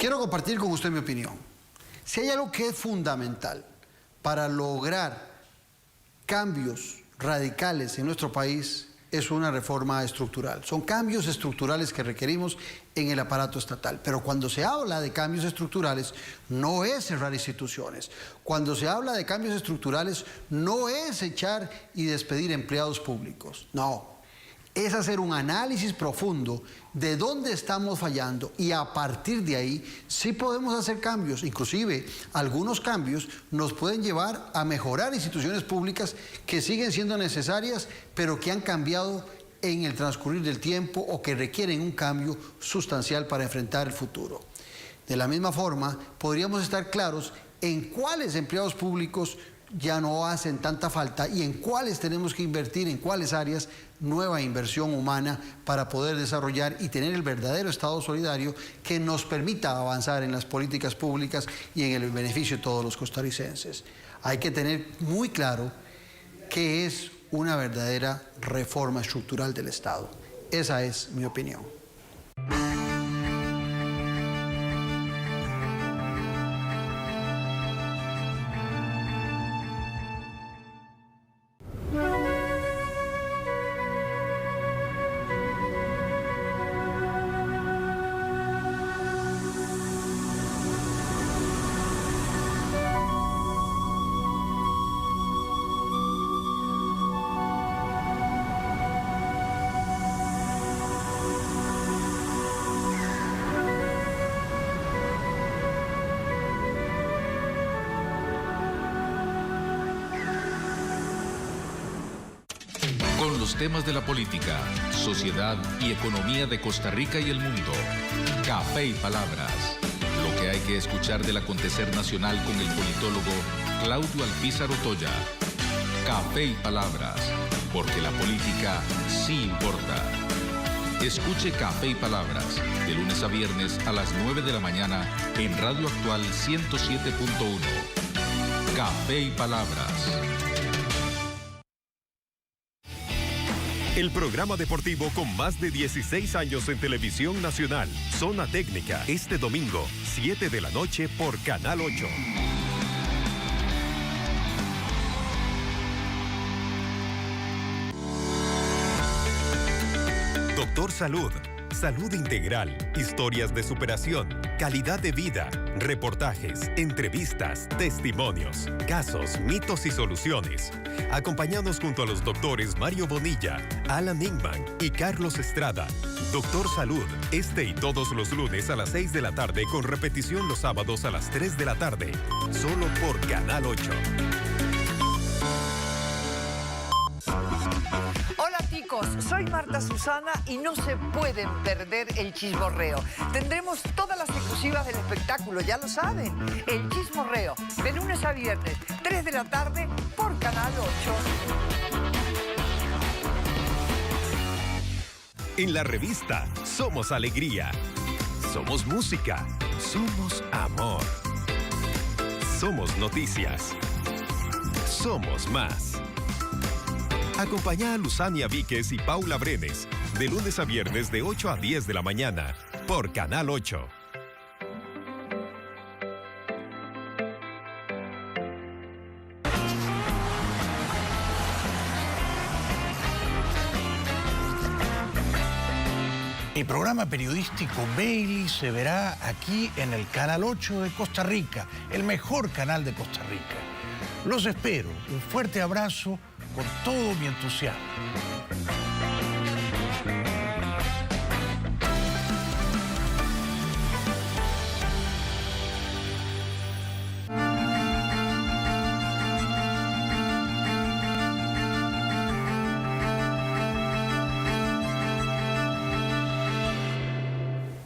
Quiero compartir con usted mi opinión. Si hay algo que es fundamental para lograr cambios radicales en nuestro país, es una reforma estructural. Son cambios estructurales que requerimos en el aparato estatal. Pero cuando se habla de cambios estructurales, no es cerrar instituciones. Cuando se habla de cambios estructurales, no es echar y despedir empleados públicos. No. Es hacer un análisis profundo de dónde estamos fallando y a partir de ahí sí podemos hacer cambios. Inclusive algunos cambios nos pueden llevar a mejorar instituciones públicas que siguen siendo necesarias pero que han cambiado en el transcurrir del tiempo o que requieren un cambio sustancial para enfrentar el futuro. De la misma forma, podríamos estar claros en cuáles empleados públicos ya no hacen tanta falta y en cuáles tenemos que invertir, en cuáles áreas, nueva inversión humana para poder desarrollar y tener el verdadero Estado solidario que nos permita avanzar en las políticas públicas y en el beneficio de todos los costarricenses. Hay que tener muy claro qué es una verdadera reforma estructural del Estado. Esa es mi opinión. Los temas de la política, sociedad y economía de Costa Rica y el mundo. Café y Palabras. Lo que hay que escuchar del acontecer nacional con el politólogo Claudio Alpizar Otoya. Café y Palabras, porque la política sí importa. Escuche Café y Palabras de lunes a viernes a las 9 de la mañana en Radio Actual 107.1. Café y Palabras. El programa deportivo con más de 16 años en televisión nacional. Zona Técnica, este domingo, 7 de la noche por Canal 8. Doctor Salud. Salud integral, historias de superación, calidad de vida, reportajes, entrevistas, testimonios, casos, mitos y soluciones. Acompañados junto a los doctores Mario Bonilla, Alan Ingman y Carlos Estrada. Doctor Salud, este y todos los lunes a las 6 de la tarde con repetición los sábados a las 3 de la tarde. Solo por Canal 8. Hola chicos, soy Marta Susana y no se pueden perder el chismorreo. Tendremos todas las exclusivas del espectáculo, ya lo saben. El chismorreo, de lunes a viernes, 3 de la tarde por Canal 8. En la revista Somos Alegría, somos música, somos amor, somos noticias, somos más. Acompaña a Luzania Víquez y Paula Brenes de lunes a viernes de 8 a 10 de la mañana por Canal 8. El programa periodístico Bailey se verá aquí en el Canal 8 de Costa Rica, el mejor canal de Costa Rica. Los espero. Un fuerte abrazo con todo mi entusiasmo.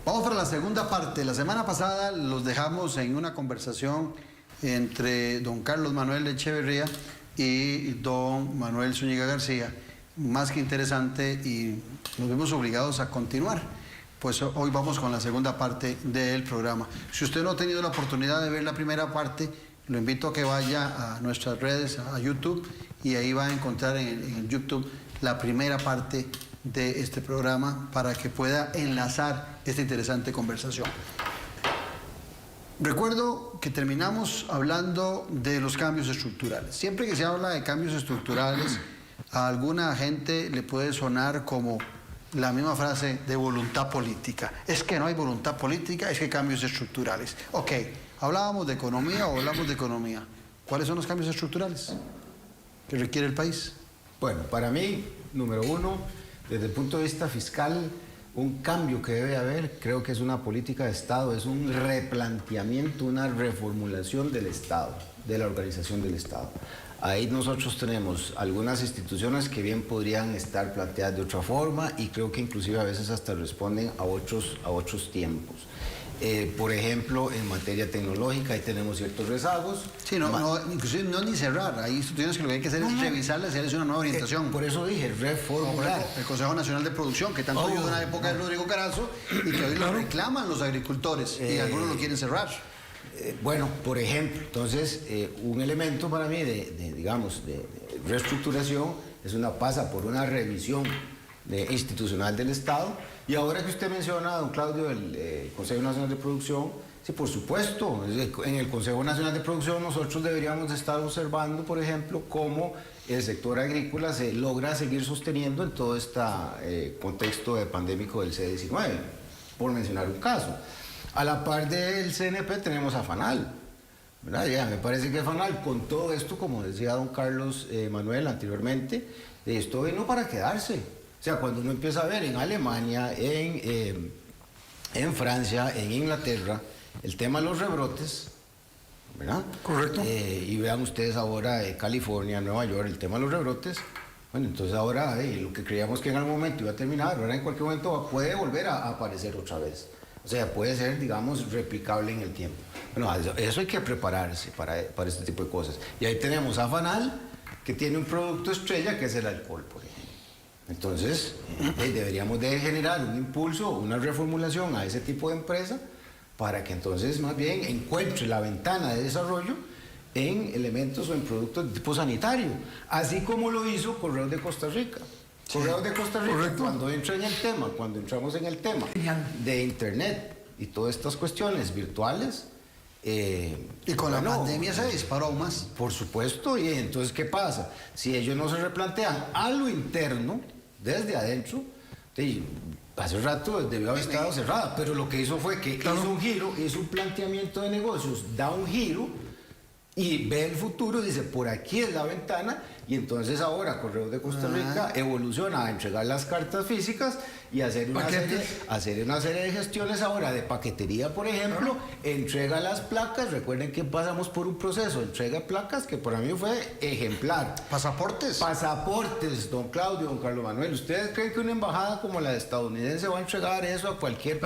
Vamos para la segunda parte. La semana pasada los dejamos en una conversación entre don Carlos Manuel Echeverría y don Manuel Zúñiga García, más que interesante, y nos vimos obligados a continuar. Pues hoy vamos con la segunda parte del programa. Si usted no ha tenido la oportunidad de ver la primera parte, lo invito a que vaya a nuestras redes, a YouTube, y ahí va a encontrar en YouTube la primera parte de este programa para que pueda enlazar esta interesante conversación. Recuerdo que terminamos hablando de los cambios estructurales. Siempre que se habla de cambios estructurales, a alguna gente le puede sonar como la misma frase de voluntad política. Es que no hay voluntad política, es que hay cambios estructurales. Ok, ¿hablábamos de economía o hablamos de economía? ¿Cuáles son los cambios estructurales que requiere el país? Bueno, para mí, número uno, desde el punto de vista fiscal, un cambio que debe haber, creo que es una política de Estado, es un replanteamiento, una reformulación del Estado, de la organización del Estado. Ahí nosotros tenemos algunas instituciones que bien podrían estar planteadas de otra forma y creo que inclusive a veces hasta responden a otros tiempos. Por ejemplo, en materia tecnológica ahí tenemos ciertos rezagos. Sí, inclusive no ni cerrar. Hay instituciones que lo que hay que hacer es revisarlas y hacerles una nueva orientación. Por eso dije, reformular. El Consejo Nacional de Producción, que tanto ayudó en la época de Rodrigo Carazo y que hoy lo reclaman los agricultores y algunos lo quieren cerrar. Bueno, por ejemplo, entonces, un elemento para mí digamos, de reestructuración pasa por una revisión institucional del Estado. Y ahora que usted menciona, don Claudio, el Consejo Nacional de Producción, sí, por supuesto, en el Consejo Nacional de Producción nosotros deberíamos estar observando, por ejemplo, cómo el sector agrícola se logra seguir sosteniendo en todo este contexto pandémico del C-19, por mencionar un caso. A la par del CNP tenemos a FANAL, ¿verdad? Ya, me parece que FANAL, con todo esto, como decía don Carlos Manuel anteriormente, esto vino para quedarse. O sea, cuando uno empieza a ver en Alemania, en Francia, en Inglaterra, el tema de los rebrotes, ¿verdad? Correcto. Y vean ustedes ahora California, Nueva York, el tema de los rebrotes. Bueno, entonces ahora lo que creíamos que en algún momento iba a terminar, ahora en cualquier momento puede volver a aparecer otra vez. O sea, puede ser, digamos, replicable en el tiempo. Bueno, eso hay que prepararse para este tipo de cosas. Y ahí tenemos a FANAL, que tiene un producto estrella, que es el alcohol, por ejemplo. Entonces, deberíamos de generar un impulso, una reformulación a ese tipo de empresa para que entonces más bien encuentre la ventana de desarrollo en elementos o en productos de tipo sanitario, así como lo hizo Correos de Costa Rica. Correos de Costa Rica, correcto. Cuando entramos en el tema de Internet y todas estas cuestiones virtuales, y con la pandemia se disparó aún más. Por supuesto, y entonces, ¿qué pasa? Si ellos no se replantean a lo interno, desde adentro, hace rato debió haber estado cerrada, pero lo que hizo fue que hizo un giro, hizo un planteamiento de negocios, da un giro y ve el futuro, dice, por aquí es la ventana, y entonces ahora Correos de Costa Rica evoluciona a entregar las cartas físicas y hacer una serie de gestiones ahora de paquetería, por ejemplo, entrega las placas. Recuerden que pasamos por un proceso de entrega de placas que para mí fue ejemplar. ¿Pasaportes? Pasaportes, don Claudio, don Carlos Manuel. ¿Ustedes creen que una embajada como la estadounidense va a entregar eso a cualquier...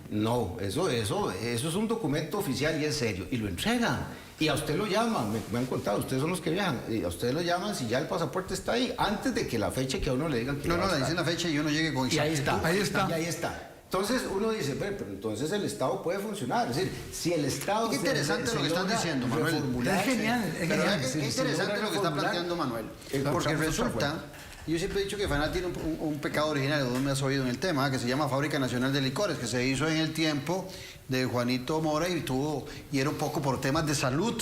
No, eso es un documento oficial y es serio, y lo entregan. Y a usted lo llaman, me han contado, ustedes son los que viajan, y a ustedes lo llaman si ya el pasaporte está ahí, antes de que la fecha que a uno le digan que le dicen la fecha y uno llegue con y ahí está. Y ahí está. Entonces uno dice, pero entonces el Estado puede funcionar. Es decir, si el Estado... Qué interesante lo que están diciendo, Manuel. Es genial. Qué interesante lo que está planteando Manuel. Porque resulta... Yo siempre he dicho que FANAL tiene un pecado original, vos me has oído en el tema, que se llama Fábrica Nacional de Licores, que se hizo en el tiempo de Juanito Mora y era un poco por temas de salud,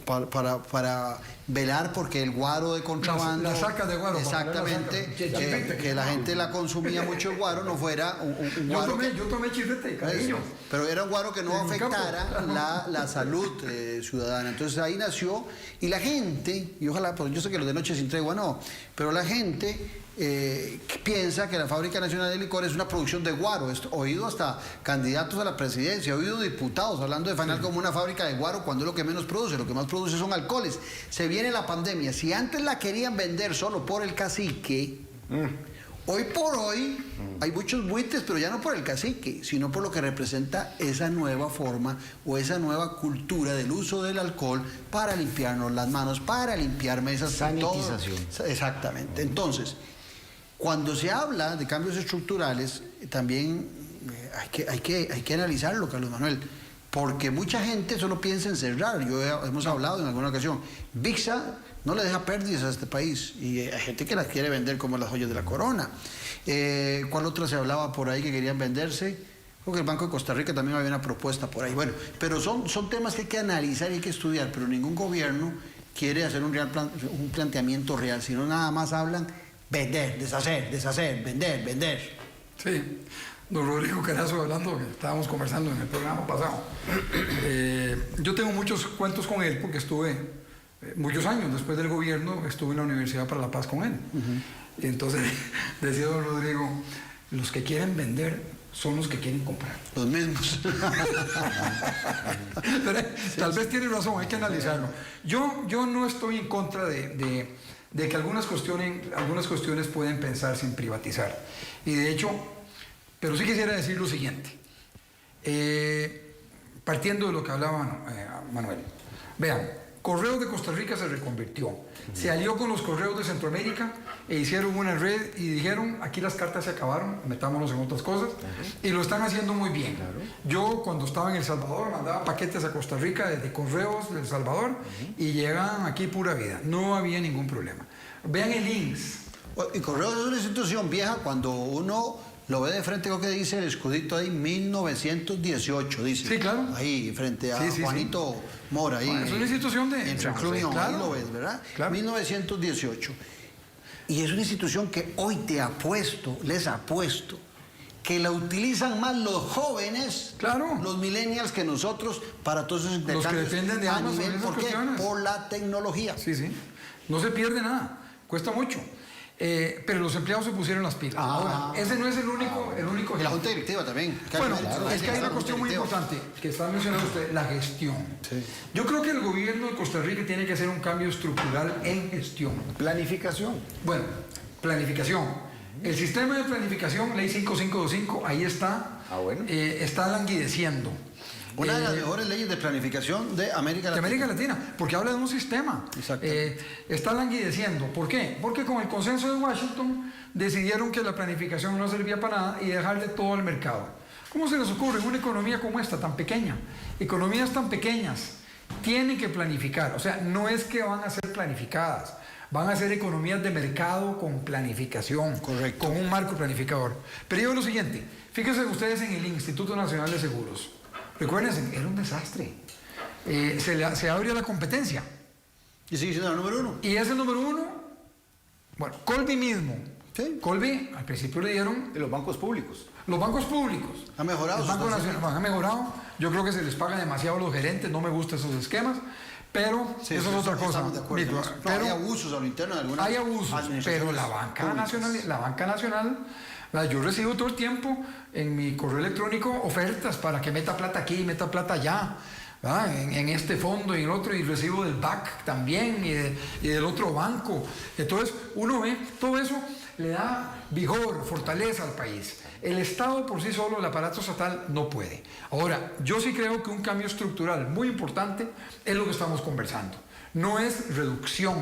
para velar porque el guaro de contrabando... La saca de guaro. Exactamente, que la gente la consumía mucho el guaro, no fuera un guaro... Yo tomé chifete, cariño. Pero era un guaro que no afectara la salud ciudadana. Entonces ahí nació, y la gente, y ojalá, pues yo sé que los de Noche Sin Tregua no, pero la gente piensa que la Fábrica Nacional de Licores es una producción de guaro. He oído hasta candidatos a la presidencia, he oído diputados hablando de FANAL como una fábrica de guaro, cuando es lo que menos produce. Lo que más produce son alcoholes. Se viene la pandemia. Si antes la querían vender solo por el cacique, hoy por hoy hay muchos buitres, pero ya no por el cacique, sino por lo que representa esa nueva forma o esa nueva cultura del uso del alcohol para limpiarnos las manos, para limpiar mesas. Sanitización. Exactamente. Entonces, cuando se habla de cambios estructurales, también hay que analizarlo, Carlos Manuel, porque mucha gente solo piensa en cerrar. Hemos hablado en alguna ocasión, VIXA no le deja pérdidas a este país, y hay gente que las quiere vender como las joyas de la corona. ¿Cuál otra se hablaba por ahí que querían venderse? Creo que el Banco de Costa Rica también había una propuesta por ahí. Bueno, pero son temas que hay que analizar y hay que estudiar, pero ningún gobierno quiere hacer un planteamiento real, sino nada más hablan vender, deshacer, vender. Sí, don Rodrigo Carazo, hablando, que estábamos conversando en el programa pasado. Yo tengo muchos cuentos con él porque estuve muchos años después del gobierno, estuve en la Universidad para la Paz con él. Y entonces decía don Rodrigo, los que quieren vender son los que quieren comprar. Los mismos. Pero, tal vez tiene razón, hay que analizarlo. Yo no estoy en contra de que algunas cuestiones pueden pensarse en privatizar. Y de hecho, pero sí quisiera decir lo siguiente. Partiendo de lo que hablaba Manuel. Vean, Correos de Costa Rica se reconvirtió. Se alió con los Correos de Centroamérica e hicieron una red y dijeron, aquí las cartas se acabaron, metámonos en otras cosas. Y lo están haciendo muy bien. Yo cuando estaba en El Salvador mandaba paquetes a Costa Rica desde Correos de El Salvador y llegaban aquí pura vida. No había ningún problema. Vean el INSS. Y Correos es una institución vieja cuando uno lo ve de frente, creo que dice el escudito ahí, 1918, dice. Sí, claro. Ahí, frente a Juanito Mora. Ahí, bueno, es una institución de... En San Clunión, claro. ahí lo ves, ¿verdad? Claro. 1918. Y es una institución que hoy les apuesto, que la utilizan más los jóvenes, claro, los millennials, que nosotros, para todos esos intercambios. Los que dependen de ambos. ¿Por qué? Cuestiones. Por la tecnología. Sí, sí. No se pierde nada. Cuesta mucho. Pero los empleados se pusieron las pilas. Ahora, ese no es el único Y la Junta Directiva también. Bueno, es que hay una cuestión muy importante que está mencionando usted, la gestión. Sí. Yo creo que el gobierno de Costa Rica tiene que hacer un cambio estructural en gestión. Planificación. Bueno, planificación. El sistema de planificación, ley 5525, ahí está. Está languideciendo. Una de las mejores leyes de planificación de América Latina. De América Latina, porque habla de un sistema. Exacto. Está languideciendo. ¿Por qué? Porque con el consenso de Washington decidieron que la planificación no servía para nada y dejarle todo al mercado. ¿Cómo se les ocurre en una economía como esta, tan pequeña? Economías tan pequeñas tienen que planificar. O sea, no es que van a ser planificadas. Van a ser economías de mercado con planificación. Correcto. Con un marco planificador. Pero digo lo siguiente. Fíjense ustedes en el Instituto Nacional de Seguros. Recuérdense, era un desastre. Se abre la competencia. Y sigue siendo el número uno. Y es el número uno. Bueno, Colby mismo. Sí. Colby, al principio le dieron... De los bancos públicos. Los bancos públicos. Ha mejorado. El Banco Nacional ha mejorado. Yo creo que se les paga demasiado a los gerentes. No me gustan esos esquemas. Pero sí, eso es otra cosa. Estamos de acuerdo. Pero hay abusos a lo interno de algunas. Hay abusos, pero la banca nacional, yo recibo todo el tiempo en mi correo electrónico ofertas para que meta plata aquí, meta plata allá, en este fondo y en el otro, y recibo del BAC también y del otro banco. Entonces uno ve, todo eso le da vigor, fortaleza al país. El Estado por sí solo, el aparato estatal, no puede. Ahora, yo sí creo que un cambio estructural muy importante es lo que estamos conversando. No es reducción,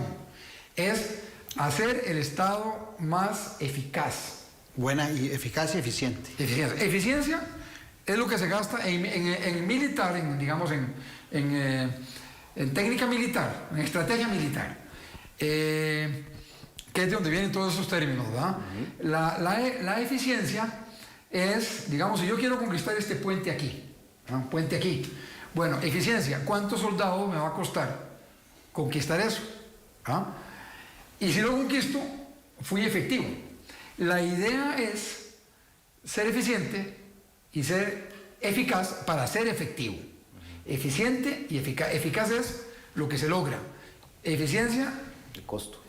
es hacer el Estado más eficaz. Buena y eficaz y eficiente. Eficiencia es lo que se gasta en militar, digamos, en técnica militar, en estrategia militar. Que es de donde vienen todos esos términos, ¿verdad? La eficiencia es, digamos, si yo quiero conquistar este puente aquí, ¿no? Puente aquí. Bueno, eficiencia, ¿cuántos soldados me va a costar conquistar eso? ¿Ah? Y si lo conquisto, fui efectivo. La idea es ser eficiente y ser eficaz para ser efectivo. Eficiente y eficaz. Eficaz es lo que se logra. Eficiencia... El costo.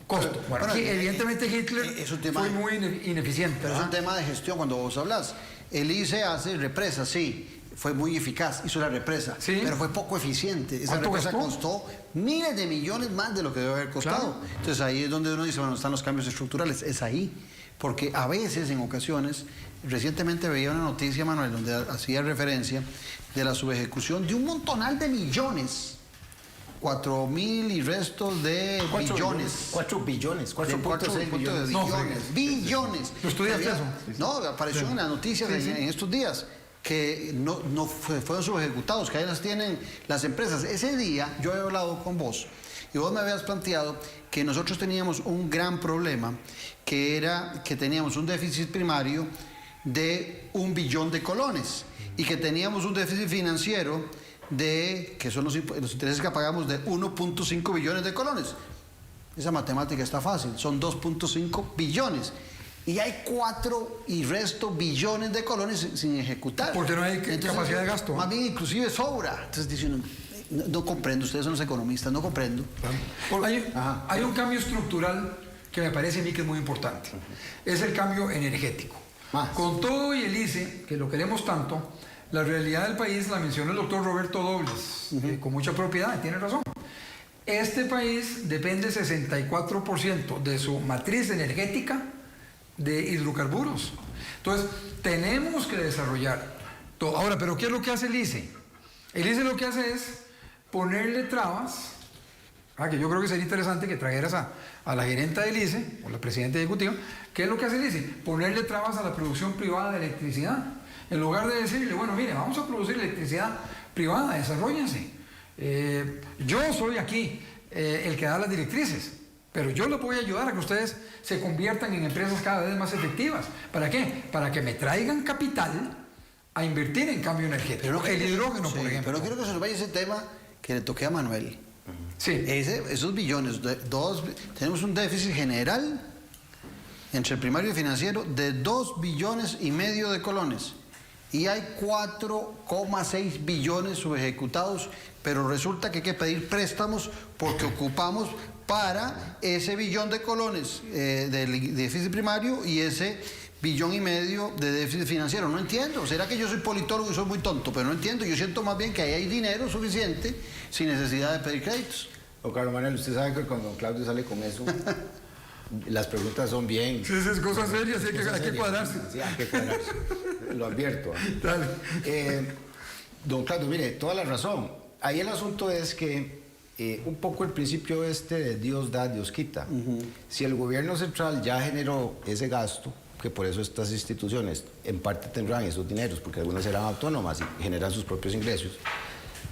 Bueno, aquí, evidentemente Hitler fue muy ineficiente. Pero es un tema de gestión cuando vos hablas. El ICE hace represas, sí, fue muy eficaz, hizo la represa, sí, pero fue poco eficiente. Esa represa costó miles de millones más de lo que debe haber costado. Claro. Entonces ahí es donde uno dice, bueno, están los cambios estructurales, es ahí. Porque a veces, en ocasiones, recientemente veía una noticia, Manuel, donde hacía referencia de la subejecución de un montonal de millones. 4.000 y restos de billones. 4 billones. 4.6 billones. Billones. ¿Lo estudiaste eso? No, apareció en las noticias en estos días que no fueron subejecutados, que ahí las tienen las empresas. Ese día yo había hablado con vos y vos me habías planteado que nosotros teníamos un gran problema, que era que teníamos un déficit primario de 1 billón de colones y que teníamos un déficit financiero que son los intereses que pagamos, de 1.5 billones de colones. Esa matemática está fácil, son 2.5 billones. Y hay 4 y resto billones de colones sin ejecutar. Porque no hay capacidad de gasto. Más bien, inclusive sobra. Entonces dicen, no comprendo, ustedes son los economistas, no comprendo. Hay un cambio estructural que me parece a mí que es muy importante. Es el cambio energético. Con todo y el ICE, que lo queremos tanto, la realidad del país la mencionó el doctor Roberto Dobles, con mucha propiedad, tiene razón. Este país depende 64% de su matriz energética de hidrocarburos. Entonces, tenemos que desarrollar todo. Ahora, ¿pero qué es lo que hace el ICE? El ICE lo que hace es ponerle trabas, que yo creo que sería interesante que trajeras a la gerenta del ICE, o la presidenta ejecutiva. ¿Qué es lo que hace el ICE? Ponerle trabas a la producción privada de electricidad. En lugar de decirle, bueno, mire, vamos a producir electricidad privada, desarróllense. Yo soy aquí el que da las directrices, pero yo les voy a ayudar a que ustedes se conviertan en empresas cada vez más efectivas. ¿Para qué? Para que me traigan capital a invertir en cambio energético. El hidrógeno, por ejemplo. Pero no quiero que se nos vaya ese tema que le toqué a Manuel. Sí. Esos billones, tenemos un déficit general entre el primario y financiero de 2,5 billones de colones. Y hay 4,6 billones subejecutados, pero resulta que hay que pedir préstamos porque ocupamos para ese 1 billón de colones del déficit primario y ese 1,5 billones de déficit financiero. No entiendo. ¿Será que yo soy politólogo y soy muy tonto? Pero no entiendo. Yo siento más bien que ahí hay dinero suficiente sin necesidad de pedir créditos. Don Carlos Manuel, usted sabe que cuando don Claudio sale con eso, las preguntas son bien... Sí, es cosas serias, hay que cuadrarse. Sí, hay que cuadrarse. Lo advierto. Dale. Don Claudio, mire, toda la razón. Ahí el asunto es que un poco el principio de Dios da, Dios quita. Si el gobierno central ya generó ese gasto, que por eso estas instituciones en parte tendrán esos dineros, porque algunas serán autónomas y generan sus propios ingresos,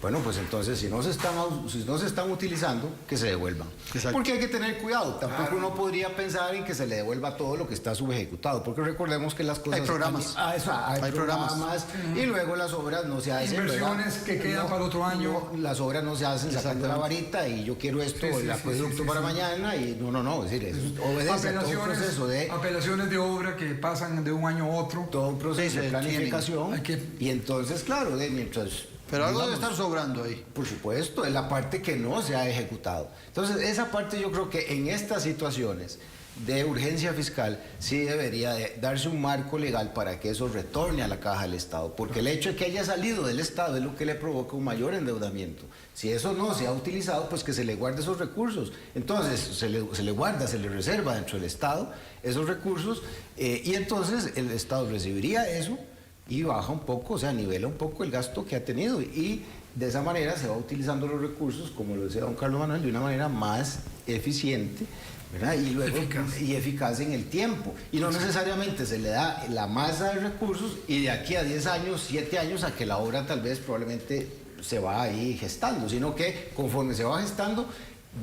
bueno, pues entonces si no se están utilizando, que se devuelvan. Exacto. Porque hay que tener cuidado, tampoco uno podría pensar en que se le devuelva todo lo que está subejecutado, porque recordemos que las cosas... Hay programas. Hay programas. Y luego las obras no se hacen... Inversiones que quedan para otro año. Las obras no se hacen sacando la varita y yo quiero esto, el acueducto para mañana, y no, es decir, obedece a todo un proceso de... Apelaciones de obra que pasan de un año a otro. Todo un proceso de planificación. Y entonces, claro, mientras... Pero algo debe estar sobrando ahí. Por supuesto, es la parte que no se ha ejecutado. Entonces, esa parte yo creo que en estas situaciones de urgencia fiscal sí debería de darse un marco legal para que eso retorne a la caja del Estado, porque el hecho de que haya salido del Estado es lo que le provoca un mayor endeudamiento. Si eso no se ha utilizado, pues que se le guarde esos recursos. Entonces, se le guarda, se le reserva dentro del Estado esos recursos y entonces el Estado recibiría eso y baja un poco, o sea, nivela un poco el gasto que ha tenido y de esa manera se va utilizando los recursos, como lo decía don Carlos Manuel, de una manera más eficiente, ¿verdad? Y luego eficaz en el tiempo. Y no necesariamente se le da la masa de recursos y de aquí a 10 años, 7 años, a que la obra tal vez probablemente se va ahí gestando, sino que conforme se va gestando,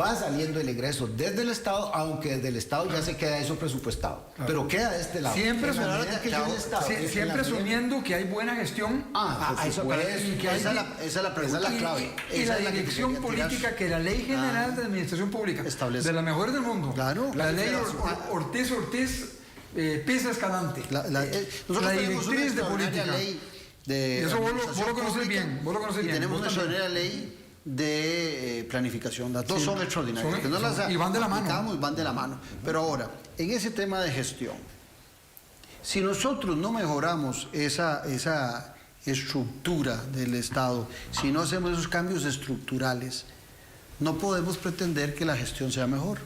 va saliendo el egreso desde el Estado, aunque desde el Estado ya se queda eso presupuestado. Claro. Pero queda de este lado. Siempre asumiendo que hay buena gestión. Esa es la clave. Y la dirección política que la Ley General de Administración Pública establece. De las mejores del mundo. Claro. La ley Ortiz, Pisa Escalante. La directriz de política. Eso vos lo conoces bien. Tenemos una extraordinaria ley de planificación. Las dos son extraordinarias. Y van de la mano. Van de la mano. Pero ahora, en ese tema de gestión, si nosotros no mejoramos esa estructura del Estado, si no hacemos esos cambios estructurales, no podemos pretender que la gestión sea mejor.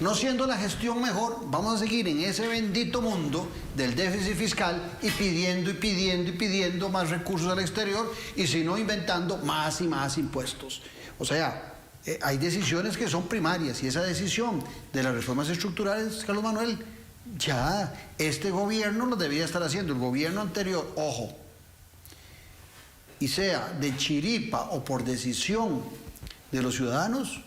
No siendo la gestión mejor, vamos a seguir en ese bendito mundo del déficit fiscal y pidiendo más recursos al exterior y si no inventando más y más impuestos. O sea, hay decisiones que son primarias y esa decisión de las reformas estructurales, Carlos Manuel, ya este gobierno lo debía estar haciendo. El gobierno anterior, ojo, y sea de chiripa o por decisión de los ciudadanos,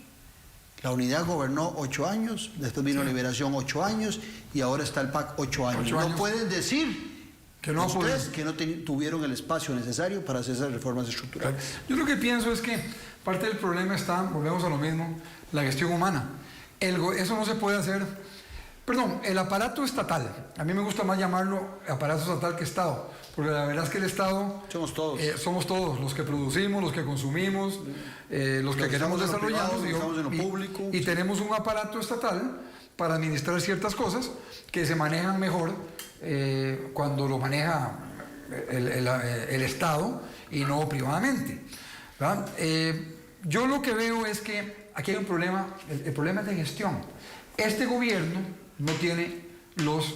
la unidad gobernó 8 años, después vino Liberación 8 años y ahora está el PAC 8 años. No pueden decir Que no ustedes que no tuvieron el espacio necesario para hacer esas reformas estructurales. Yo lo que pienso es que parte del problema está, volvemos a lo mismo, la gestión humana. Eso no se puede hacer. Perdón, el aparato estatal, a mí me gusta más llamarlo aparato estatal que Estado, porque la verdad es que el Estado... somos todos, los que producimos, los que consumimos, los que queremos desarrollarnos, y tenemos un aparato estatal para administrar ciertas cosas que se manejan mejor cuando lo maneja el Estado y no privadamente, ¿verdad? Yo lo que veo es que aquí hay un problema, el problema es de gestión. Este gobierno no tiene los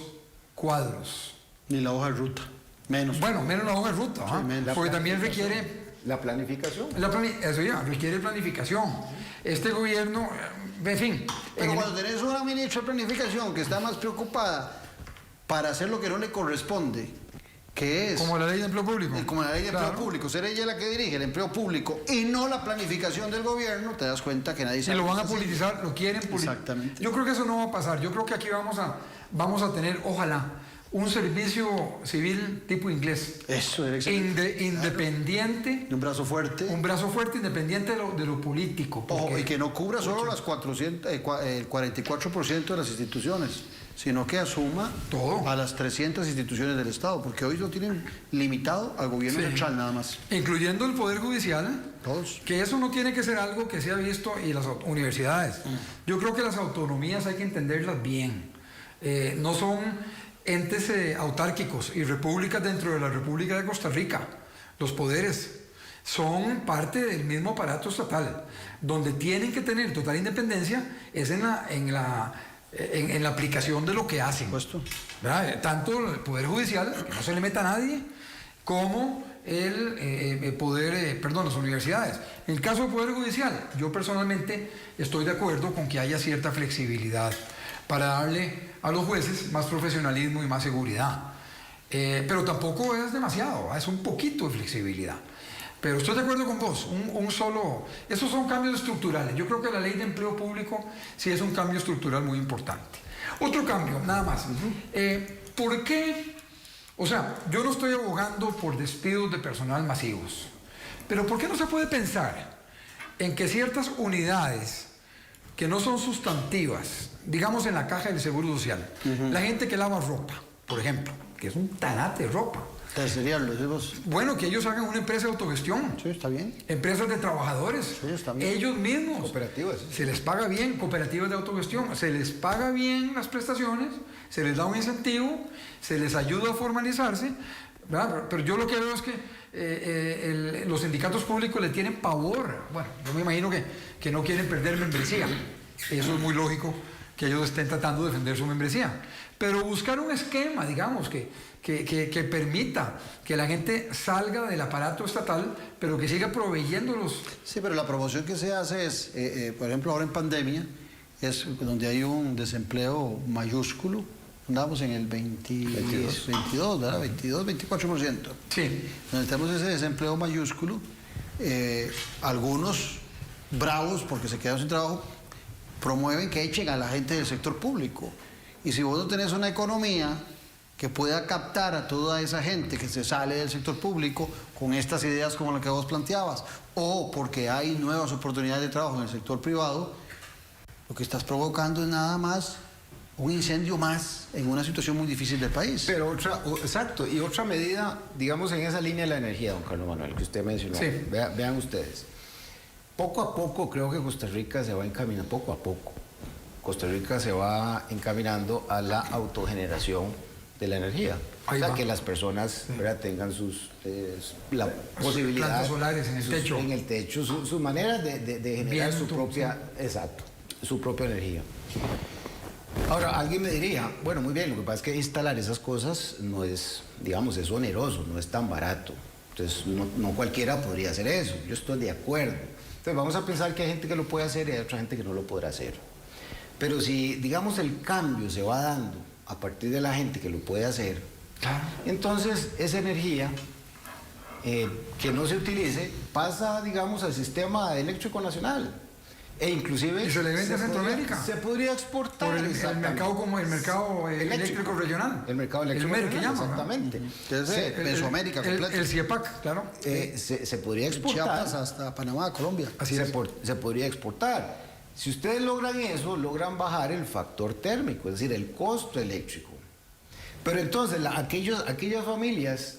cuadros. Ni la hoja de ruta. Menos. Bueno, menos la hoja de ruta, sí, porque también requiere... La planificación. Eso ya, requiere planificación. Este gobierno, en fin... Pero cuando tenés una ministra de planificación que está más preocupada para hacer lo que no le corresponde, que es... Como la ley de empleo público. Como la ley de empleo público. Ser ella la que dirige el empleo público y no la planificación del gobierno, te das cuenta que nadie sabe. Y lo van a politizar, lo quieren politizar. Exactamente. Yo creo que eso no va a pasar. Yo creo que aquí vamos a tener, ojalá, un servicio civil tipo inglés. Eso es independiente. Un brazo fuerte. Un brazo fuerte, independiente de lo político. Ojo, y que no cubra solo el 44% de las instituciones, sino que asuma todo a las 300 instituciones del Estado, porque hoy lo tienen limitado al gobierno central nada más. Incluyendo el Poder Judicial. Todos. Que eso no tiene que ser algo que sea visto, y las universidades. Yo creo que las autonomías hay que entenderlas bien. No son entes autárquicos y repúblicas dentro de la República de Costa Rica. Los poderes son parte del mismo aparato estatal. Donde tienen que tener total independencia es en la aplicación de lo que hacen. ¿Verdad? Tanto el Poder Judicial, que no se le meta a nadie, como las universidades. En el caso del Poder Judicial, yo personalmente estoy de acuerdo con que haya cierta flexibilidad para darle a los jueces más profesionalismo y más seguridad. Pero tampoco es demasiado, es un poquito de flexibilidad. Pero estoy de acuerdo con vos, esos son cambios estructurales. Yo creo que la ley de empleo público sí es un cambio estructural muy importante. Otro cambio, nada más. ¿Por qué? O sea, yo no estoy abogando por despidos de personal masivos, pero ¿por qué no se puede pensar en que ciertas unidades que no son sustantivas, digamos en la caja del Seguro Social, la gente que lava ropa, por ejemplo, que es un tanate de ropa. Bueno, que ellos hagan una empresa de autogestión. Sí, está bien. Empresas de trabajadores. Sí, está bien. Ellos mismos. Cooperativas. Se les paga bien, cooperativas de autogestión. Se les paga bien las prestaciones, se les da un incentivo, se les ayuda a formalizarse, ¿verdad? Pero yo lo que veo es que los sindicatos públicos le tienen pavor. Bueno, yo me imagino que no quieren perder membresía. Eso es muy lógico, que ellos estén tratando de defender su membresía. Pero buscar un esquema, digamos, que permita que la gente salga del aparato estatal, pero que siga proveyéndolos. Sí, pero la promoción que se hace es, por ejemplo, ahora en pandemia, es donde hay un desempleo mayúsculo. Andamos en el 22, ¿verdad? 24%. Sí. Donde tenemos ese desempleo mayúsculo, algunos bravos porque se quedaron sin trabajo, promueven que echen a la gente del sector público. Y si vos no tenés una economía que pueda captar a toda esa gente que se sale del sector público con estas ideas como la que vos planteabas, o porque hay nuevas oportunidades de trabajo en el sector privado, lo que estás provocando es nada más un incendio más en una situación muy difícil del país. Pero exacto, y otra medida, digamos, en esa línea de la energía, don Carlos Manuel, que usted mencionó. Sí. Vean ustedes. Poco a poco creo que Costa Rica se va encaminando, poco a poco. Costa Rica se va encaminando a la autogeneración de la energía. Ahí o sea, va. que las personas tengan la posibilidad... Plantas solares en el techo. En el techo, su manera de generar Viento, su propia... sí. Exacto, su propia energía. Ahora, alguien me diría, bueno, muy bien, lo que pasa es que instalar esas cosas no es, digamos, es oneroso, no es tan barato. Entonces, no cualquiera podría hacer eso. Yo estoy de acuerdo. Entonces, vamos a pensar que hay gente que lo puede hacer y hay otra gente que no lo podrá hacer. Pero si, digamos, el cambio se va dando a partir de la gente que lo puede hacer, Claro. entonces esa energía que no se utilice pasa, digamos, al sistema eléctrico nacional. E inclusive ¿Y se le vende a Centroamérica? Se podría exportar. Por el mercado como el mercado eléctrico regional. El mercado eléctrico el MER, que regional, llaman, exactamente. Entonces, Mesoamérica completa. El CIEPAC, claro. Se podría exportar. Chiapas hasta Panamá, Colombia. Así es. Se podría exportar. Si ustedes logran eso, logran bajar el factor térmico, es decir, el costo eléctrico. Pero entonces, aquellas familias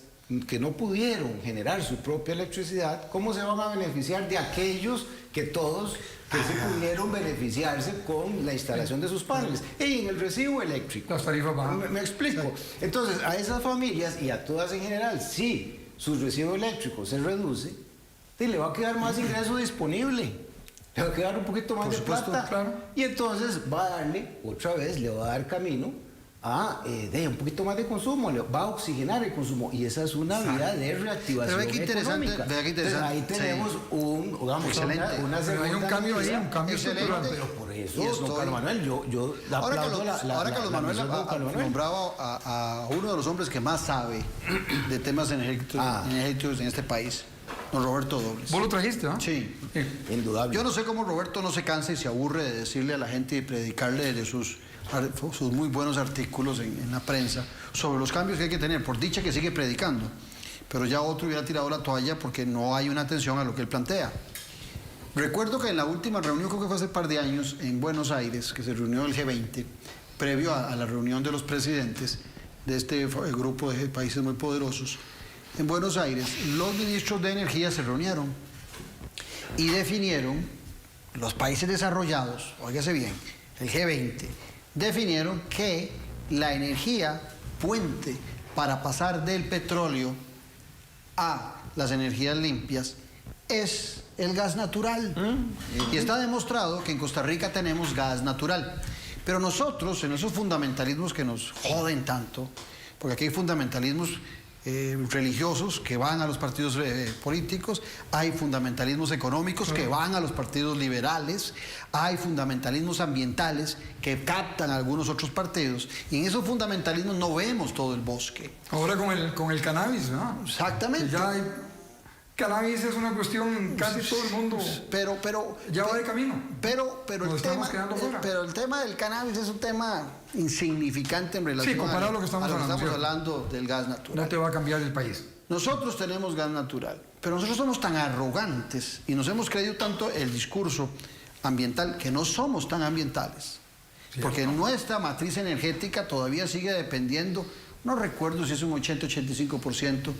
que no pudieron generar su propia electricidad, ¿cómo se van a beneficiar de aquellos que todos que sí pudieron beneficiarse con la instalación de sus paneles? Y en el recibo eléctrico. Las tarifas bajan. Me explico. Entonces, a esas familias y a todas en general, si su recibo eléctrico se reduce, le va a quedar más ingreso disponible. Le va a quedar un poquito más de plata. Claro. Y entonces va a darle, otra vez, le va a dar camino a un poquito más de consumo, le va a oxigenar el consumo. Y esa es una vía de reactivación económica. Vea qué interesante. Entonces, ahí tenemos una Pero hay un cambio ahí, un cambio estructural. Pero por eso, don Carlos Manuel, yo Ahora Carlos Manuel nombraba a uno de los hombres que más sabe de temas energéticos en este país, don Roberto Dobles. ¿Vos lo trajiste, ah? Sí. indudable. Yo no sé cómo Roberto no se cansa y se aburre de decirle a la gente y predicarle de sus muy buenos artículos en la prensa sobre los cambios que hay que tener. Por dicha que sigue predicando, pero ya otro hubiera tirado la toalla porque no hay una atención a lo que él plantea. Recuerdo que en la última reunión, creo que fue hace un par de años, en Buenos Aires, que se reunió el G20, previo a la reunión de los presidentes de este grupo de países muy poderosos, en Buenos Aires, los ministros de energía se reunieron y definieron, los países desarrollados, óigase bien, el G20, definieron que la energía puente para pasar del petróleo a las energías limpias es el gas natural. Y está demostrado que en Costa Rica tenemos gas natural. Pero nosotros, en esos fundamentalismos que nos joden tanto, porque aquí hay fundamentalismos religiosos que van a los partidos políticos, hay fundamentalismos económicos que van a los partidos liberales, hay fundamentalismos ambientales que captan a algunos otros partidos, y en esos fundamentalismos no vemos todo el bosque. Ahora con el cannabis, ¿no? Exactamente. Que ya hay... Cannabis es una cuestión, casi todo el mundo ya va de camino. Pero el tema del cannabis es un tema insignificante en relación comparado a lo que estamos hablando del gas natural. No te va a cambiar el país. Nosotros tenemos gas natural, pero nosotros somos tan arrogantes y nos hemos creído tanto el discurso ambiental que no somos tan ambientales. Porque nuestra matriz energética todavía sigue dependiendo, no recuerdo si es un 80-85%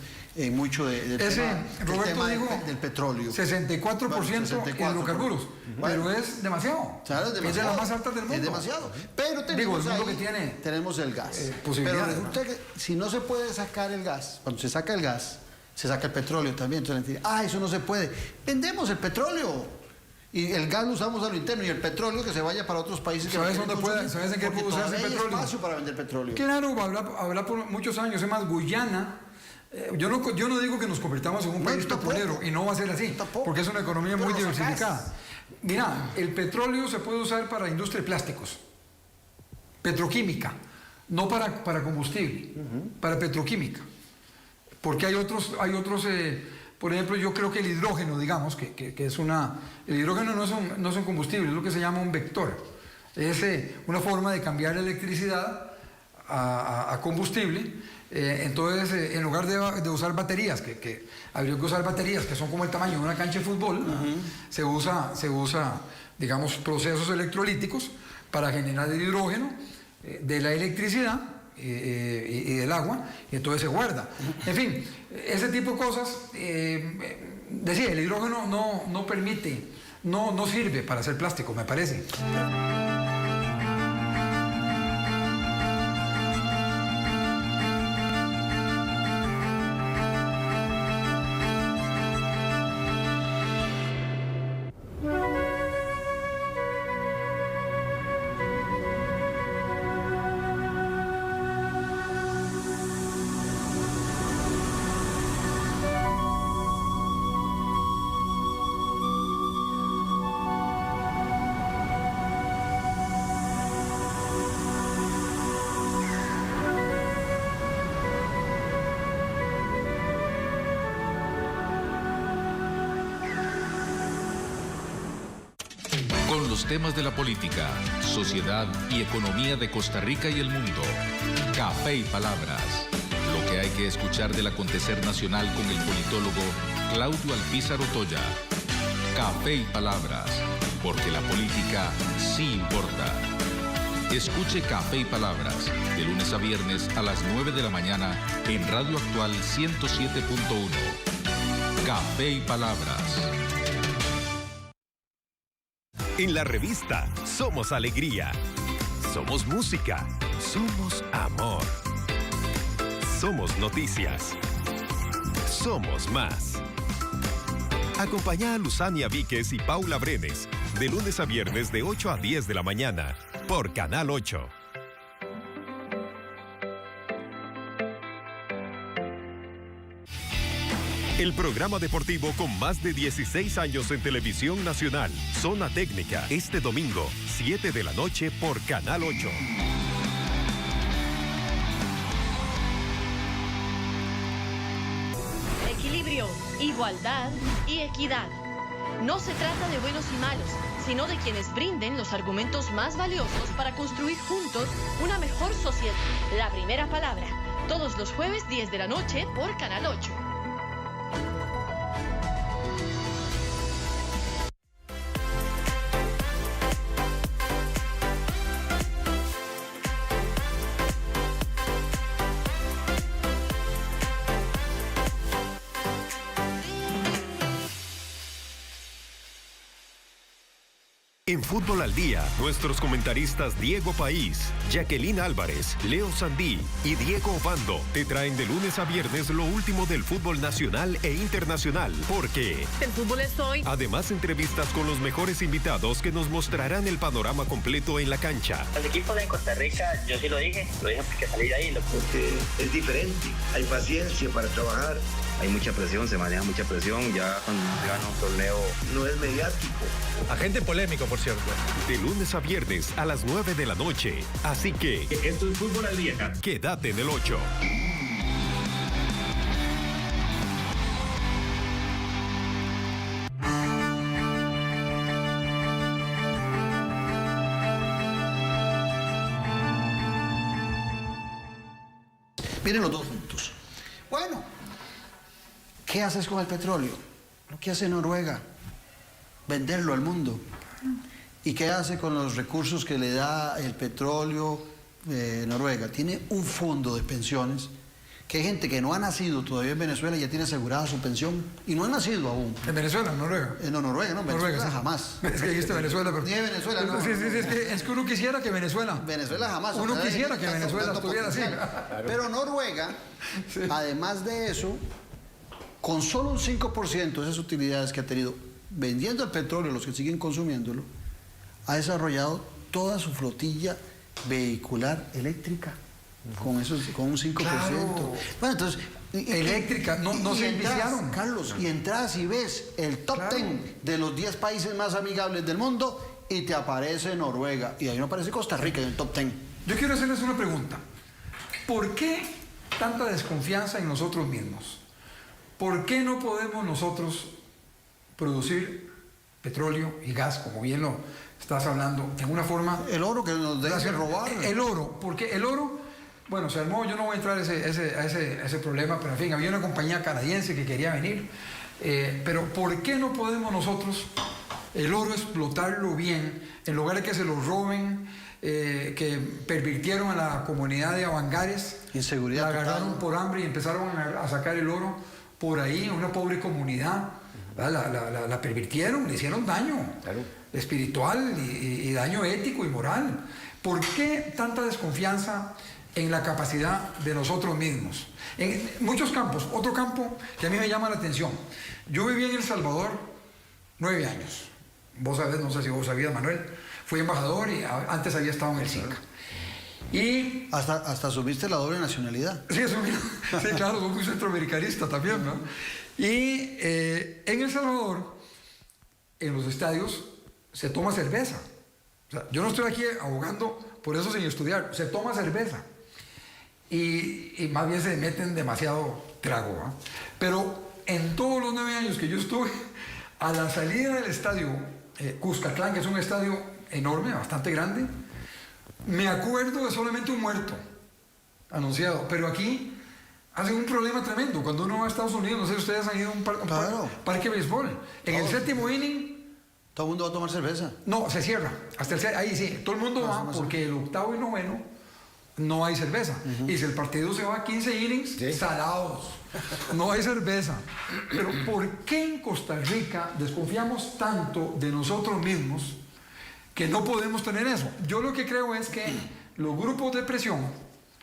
mucho del tema del petróleo. 64% hidrocarburos, pero es demasiado. Claro, es demasiado. Es de las más altas del mundo. Es demasiado. Pero tenemos el gas. Pero resulta que si no se puede sacar el gas, cuando se saca el gas, se saca el petróleo también. Entonces, eso no se puede. Vendemos el petróleo. Y el gas lo usamos a lo interno y el petróleo que se vaya para otros países. ¿Sabes dónde puede? ¿Sabes en qué puede usarse el petróleo? Hay espacio para vender petróleo. Claro, hablar por muchos años. Es más, Guyana, yo no digo que nos convirtamos en un país petrolero, y no va a ser así, porque es una economía muy diversificada. Mira, el petróleo se puede usar para industria de plásticos, petroquímica, no para combustible, para petroquímica, porque hay otros por ejemplo, yo creo que el hidrógeno, digamos, que es el hidrógeno no es un combustible, es lo que se llama un vector. Es una forma de cambiar la electricidad a combustible. Entonces, en lugar de usar baterías, que habría que usar baterías que son como el tamaño de una cancha de fútbol, se usa, digamos, procesos electrolíticos para generar el hidrógeno de la electricidad y del agua, y entonces se guarda. En fin, ese tipo de cosas, decía, el hidrógeno no permite, no sirve para hacer plástico, me parece. Con los temas de la política, sociedad y economía de Costa Rica y el mundo. Café y Palabras. Lo que hay que escuchar del acontecer nacional con el politólogo Claudio Alpizar Otoya. Café y Palabras, porque la política sí importa. Escuche Café y Palabras, de lunes a viernes a las 9 de la mañana en Radio Actual 107.1. Café y Palabras. En la revista Somos Alegría, somos música, somos amor, somos noticias, somos más. Acompaña a Luzania Víquez y Paula Brenes de lunes a viernes de 8 a 10 de la mañana por Canal 8. El programa deportivo con más de 16 años en televisión nacional, Zona Técnica, este domingo, 7 de la noche por Canal 8. Equilibrio, igualdad y equidad. No se trata de buenos y malos, sino de quienes brinden los argumentos más valiosos para construir juntos una mejor sociedad. La primera palabra, todos los jueves 10 de la noche por Canal 8. En Fútbol al Día, nuestros comentaristas Diego País, Jacqueline Álvarez, Leo Sandí y Diego Obando te traen de lunes a viernes lo último del fútbol nacional e internacional, porque El fútbol es hoy. además entrevistas con los mejores invitados que nos mostrarán el panorama completo en la cancha. El equipo de Costa Rica, yo sí lo dije porque salí de ahí. Porque es diferente, hay paciencia para trabajar. Hay mucha presión, se maneja mucha presión, ya cuando se gana un torneo. No es mediático. Agente polémico, por cierto. De lunes a viernes a las 9 de la noche. Así que Esto es Fútbol al Día. quédate en el 8. Miren los dos juntos. Bueno, ¿qué haces con el petróleo? Lo que hace Noruega, venderlo al mundo. ¿Y qué hace con los recursos que le da el petróleo Noruega? Tiene un fondo de pensiones que hay gente que no ha nacido todavía en Venezuela y ya tiene asegurada su pensión y no ha nacido aún. ¿En Venezuela, Noruega? No, Noruega, no, Venezuela sí. jamás. Es que dijiste Venezuela, pero... Ni de Venezuela, no. Sí, es que uno quisiera que Venezuela... Venezuela jamás. Uno O sea, quisiera que tanto- Venezuela tanto estuviera así. potencial. Pero Noruega, además de eso, con solo un 5% de esas utilidades que ha tenido vendiendo el petróleo, los que siguen consumiéndolo, ha desarrollado toda su flotilla vehicular eléctrica con un 5%. Claro. Bueno, entonces... Eléctrica, no se enviciaron. Carlos, y entras y ves el top 10 de los 10 países más amigables del mundo y te aparece Noruega. Y ahí no aparece Costa Rica en el top 10. Yo quiero hacerles una pregunta. ¿Por qué tanta desconfianza en nosotros mismos? ¿Por qué no podemos nosotros producir petróleo y gas, como bien lo estás hablando, en una forma... El oro que nos dejan robar. El oro, porque el oro... Bueno, se armó, yo no voy a entrar a ese problema, pero en fin, había una compañía canadiense que quería venir. Pero ¿por qué no podemos nosotros el oro explotarlo bien, en lugar de que se lo roben, que pervirtieron a la comunidad de Avangares? Inseguridad la agarraron total. por hambre y empezaron a sacar el oro por ahí, en una pobre comunidad. La pervirtieron, le hicieron daño espiritual y daño ético y moral. ¿Por qué tanta desconfianza en la capacidad de nosotros mismos? En muchos campos. Otro campo que a mí me llama la atención. Yo viví en El Salvador 9 años. Vos sabés, no sé si vos sabías, Manuel. Fui embajador y antes había estado en el SICA. Y... Hasta subiste la doble nacionalidad. Sí, sí, claro, soy muy centroamericanista también, ¿no? Y en El Salvador, en los estadios, se toma cerveza. O sea, yo no estoy aquí abogando por eso sin estudiar. Se toma cerveza. Y más bien se meten demasiado trago, ¿eh? Pero en todos los 9 años que yo estuve, a la salida del estadio Cuscatlán, que es un estadio enorme, bastante grande, me acuerdo de solamente un muerto anunciado, pero aquí hace un problema tremendo. Cuando uno va a Estados Unidos, no sé si ustedes han ido a un parque de béisbol, en el séptimo inning, ¿todo el mundo va a tomar cerveza? No, se cierra. Ahí sí, todo el mundo va porque el octavo y noveno no hay cerveza. Y si el partido se va a 15 innings, salados, no hay cerveza. Pero ¿por qué en Costa Rica desconfiamos tanto de nosotros mismos que no podemos tener eso? Yo lo que creo es que los grupos de presión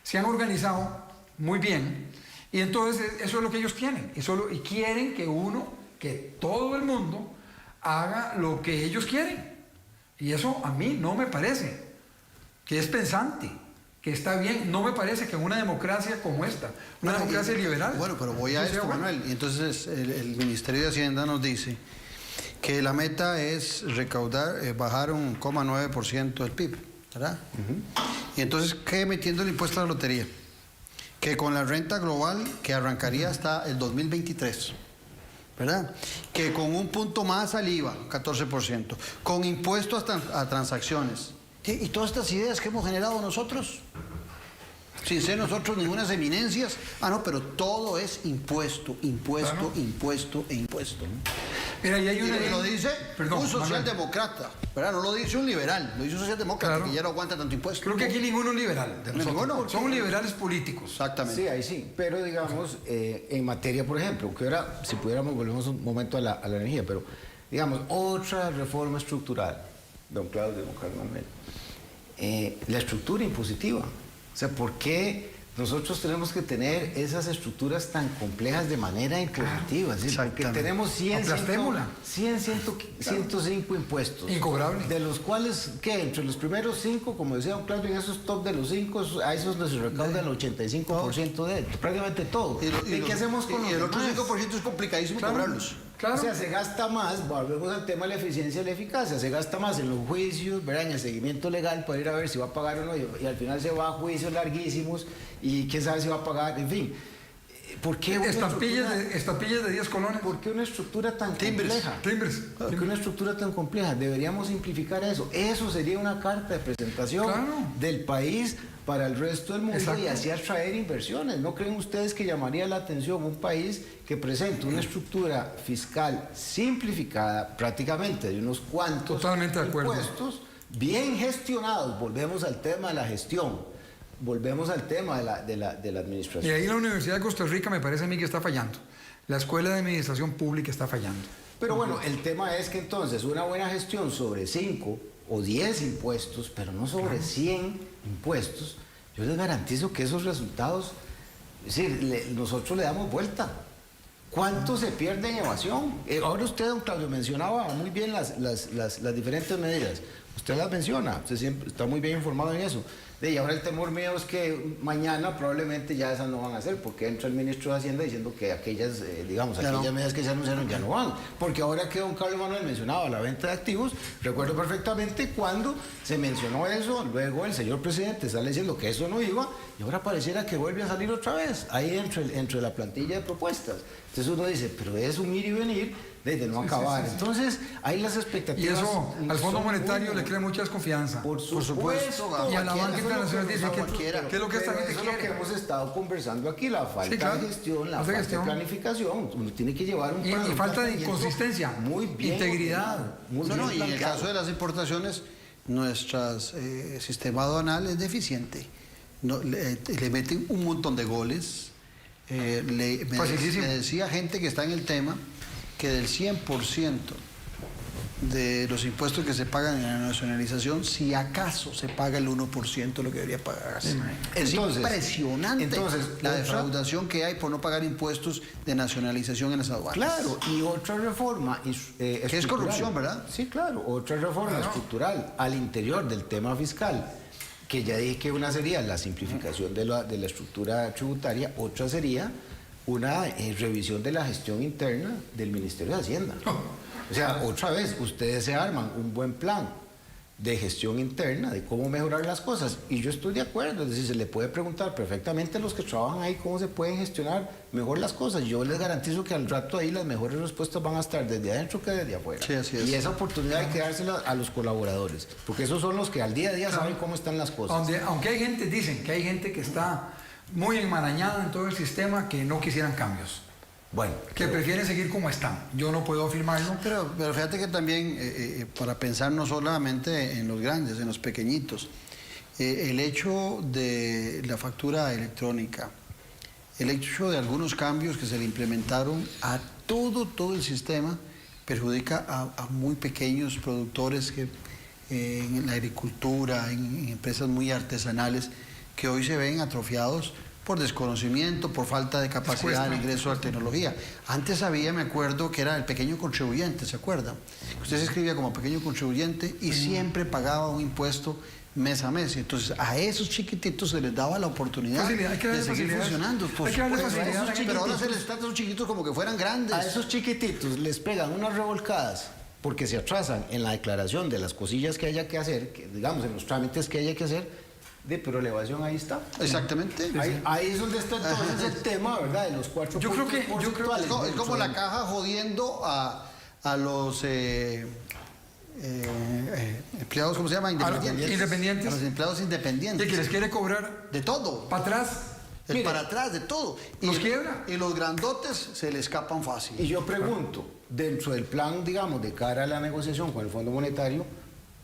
se han organizado muy bien y entonces eso es lo que ellos quieren. Y quieren que todo el mundo haga lo que ellos quieren. Y eso a mí no me parece que es pensante, que está bien. No me parece que en una democracia como esta, una democracia liberal. Bueno, pero voy a esto, Manuel. Y entonces el Ministerio de Hacienda nos dice que la meta es recaudar, bajar un 0,9% del PIB, ¿verdad? Y entonces, ¿qué metiendo el impuesto a la lotería? Que con la renta global que arrancaría hasta el 2023, ¿verdad? Que con un punto más al IVA, 14%, con impuestos a transacciones. Y todas estas ideas que hemos generado nosotros, sin ser nosotros ninguna eminencias. No, pero todo es impuesto. Mira, y hay una lo dice un socialdemócrata, ¿verdad? No lo dice un liberal, lo dice un socialdemócrata, que ya no aguanta tanto impuesto. Creo que aquí ninguno es liberal. Son liberales políticos. Exactamente. Sí, ahí sí. Pero digamos, en materia, por ejemplo, que ahora, si pudiéramos, volvemos un momento a la energía, pero digamos, otra reforma estructural, don Claudio, don Carlos Manuel, la estructura impositiva. O sea, ¿por qué nosotros tenemos que tener esas estructuras tan complejas de manera impositiva? ¿Sí? Porque tenemos 105 impuestos. Incobrables. De los cuales, ¿qué? Entre los primeros 5, como decía don Claudio, en esos top de los 5, a esos se recauda el 85% de prácticamente todo. ¿Y qué hacemos con los el otro 5% es complicadísimo cobrarlos. Claro. O sea, se gasta más, volvemos al tema de la eficiencia y la eficacia, se gasta más en los juicios, ¿verdad? En el seguimiento legal para ir a ver si va a pagar o no, y al final se va a juicios larguísimos y quién sabe si va a pagar, en fin. ¿Por qué estampillas de 10 colones? ¿Por qué una estructura tan compleja? ¿Por qué una estructura tan compleja? Deberíamos simplificar eso. Eso sería una carta de presentación del país para el resto del mundo y así atraer inversiones. ¿No creen ustedes que llamaría la atención un país que presenta una estructura fiscal simplificada, prácticamente de unos cuantos impuestos, bien gestionados? Volvemos al tema de la gestión, volvemos al tema de la administración. Y ahí la Universidad de Costa Rica me parece a mí que está fallando. La Escuela de Administración Pública está fallando. Pero bueno, el tema es que entonces una buena gestión sobre 5 o 10 impuestos, pero no sobre 100 impuestos, yo les garantizo que esos resultados, es decir, nosotros le damos vuelta. ¿Cuánto se pierde en evasión? Ahora usted, don Claudio, mencionaba muy bien las diferentes medidas. Usted las menciona, usted siempre está muy bien informado en eso. Y ahora el temor mío es que mañana probablemente ya esas no van a hacer, porque entra el ministro de Hacienda diciendo que aquellas, aquellas medidas que se anunciaron ya no van. Porque ahora que don Carlos Manuel mencionaba la venta de activos, recuerdo perfectamente cuando se mencionó eso, luego el señor presidente sale diciendo que eso no iba, y ahora pareciera que vuelve a salir otra vez, ahí entre la plantilla de propuestas. Entonces uno dice, pero es un ir y venir desde no acabar. Entonces, hay las expectativas. Y eso al Fondo Monetario le crea mucha desconfianza. Por supuesto. Y a la banca internacional dice ¿qué es lo que esta gente quiere? Eso es lo que hemos estado conversando aquí, la falta de gestión, la falta de planificación. Uno tiene que llevar un plan. Y falta de inconsistencia, muy bien, integridad. Y en el caso de las importaciones, nuestro sistema aduanal es deficiente. Le meten un montón de goles. Me decía gente que está en el tema que del 100% de los impuestos que se pagan en la nacionalización, si acaso se paga el 1% lo que debería pagarse. Es impresionante la defraudación que hay por no pagar impuestos de nacionalización en las aduanas. Claro, y otra reforma que es corrupción, ¿verdad? Sí, claro, otra reforma estructural al interior del tema fiscal, que ya dije que una sería la simplificación de la estructura tributaria, otra sería una revisión de la gestión interna del Ministerio de Hacienda. O sea, otra vez, ustedes se arman un buen plan de gestión interna, de cómo mejorar las cosas. Y yo estoy de acuerdo, es decir, se le puede preguntar perfectamente a los que trabajan ahí cómo se pueden gestionar mejor las cosas. Yo les garantizo que al rato ahí las mejores respuestas van a estar desde adentro que desde afuera. Sí, así es. Y esa oportunidad hay que dársela a los colaboradores, porque esos son los que al día a día saben cómo están las cosas. Aunque hay gente, dicen que hay gente que está muy enmarañada en todo el sistema, que no quisieran cambios. Bueno, que prefieren seguir como están. Yo no puedo afirmarlo. Pero fíjate que también, para pensar no solamente en los grandes, en los pequeñitos, el hecho de la factura electrónica, el hecho de algunos cambios que se le implementaron a todo el sistema, perjudica a muy pequeños productores que, en la agricultura, en empresas muy artesanales, que hoy se ven atrofiados por desconocimiento, por falta de capacidad de ingreso a la tecnología. Antes había, me acuerdo, que era el pequeño contribuyente, ¿se acuerdan? Usted se escribía como pequeño contribuyente y siempre pagaba un impuesto mes a mes. Entonces, a esos chiquititos se les daba la oportunidad de seguir funcionando. Pero ahora se les trata a esos chiquitos como que fueran grandes. A esos chiquititos les pegan unas revolcadas porque se atrasan en la declaración de las cosillas que haya que hacer, que, digamos, en los trámites que haya que hacer. Pero elevación ahí está. Exactamente. Ahí es donde está entonces el tema, ¿verdad? De los 4 yo creo que es como la caja jodiendo a los empleados, ¿cómo se llama? Independientes. A los empleados independientes. ¿Y que les quiere cobrar? De todo. ¿Para atrás? Para atrás, de todo. ¿Los quiebra? Y los grandotes se le escapan fácil. Y yo pregunto, dentro del plan, digamos, de cara a la negociación con el Fondo Monetario,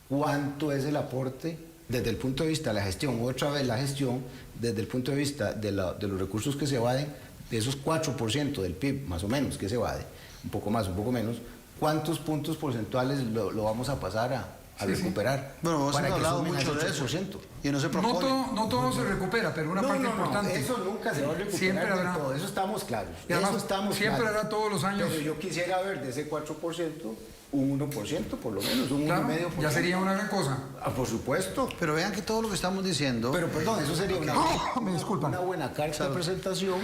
¿cuánto es el aporte desde el punto de vista de la gestión, otra vez la gestión, desde el punto de vista de los recursos que se evaden, de esos 4% del PIB, más o menos, que se evade, un poco más, un poco menos, ¿cuántos puntos porcentuales lo vamos a pasar a recuperar? Bueno, hemos hablado mucho de eso. Y no se propone. No todo se recupera, pero una parte importante. Eso nunca se va a recuperar. Siempre habrá. Todo. Eso estamos claros. Y además, siempre habrá todos los años. Pero yo quisiera ver de ese 4%, un 1% por lo menos, un 1,5%. Ya sería una gran cosa. Por supuesto. Pero vean que todo lo que estamos diciendo... Pero perdón, eso sería una buena carta de presentación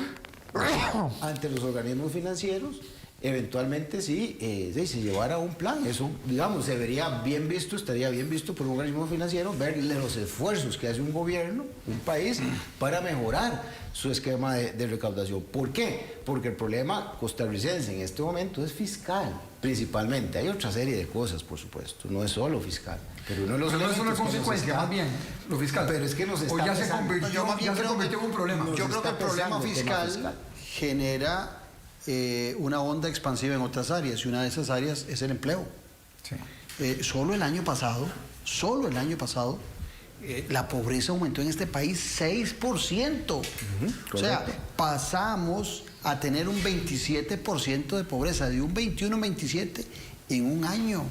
ante los organismos financieros. Eventualmente sí, se llevara un plan. Eso, digamos, se vería bien visto, estaría bien visto por un organismo financiero, ver los esfuerzos que hace un gobierno, un país, para mejorar su esquema de recaudación. ¿Por qué? Porque el problema costarricense en este momento es fiscal, principalmente. Hay otra serie de cosas, por supuesto, no es solo fiscal. Pero uno de los no es una consecuencia, más bien, lo fiscal. Pero es que nos está ya se convirtió en un problema. Yo creo que el problema fiscal genera una onda expansiva en otras áreas, y una de esas áreas es el empleo. Sí. Solo el año pasado, la pobreza aumentó en este país 6%. O sea, pasamos a tener un 27% de pobreza, de un 21 a 27 en un año.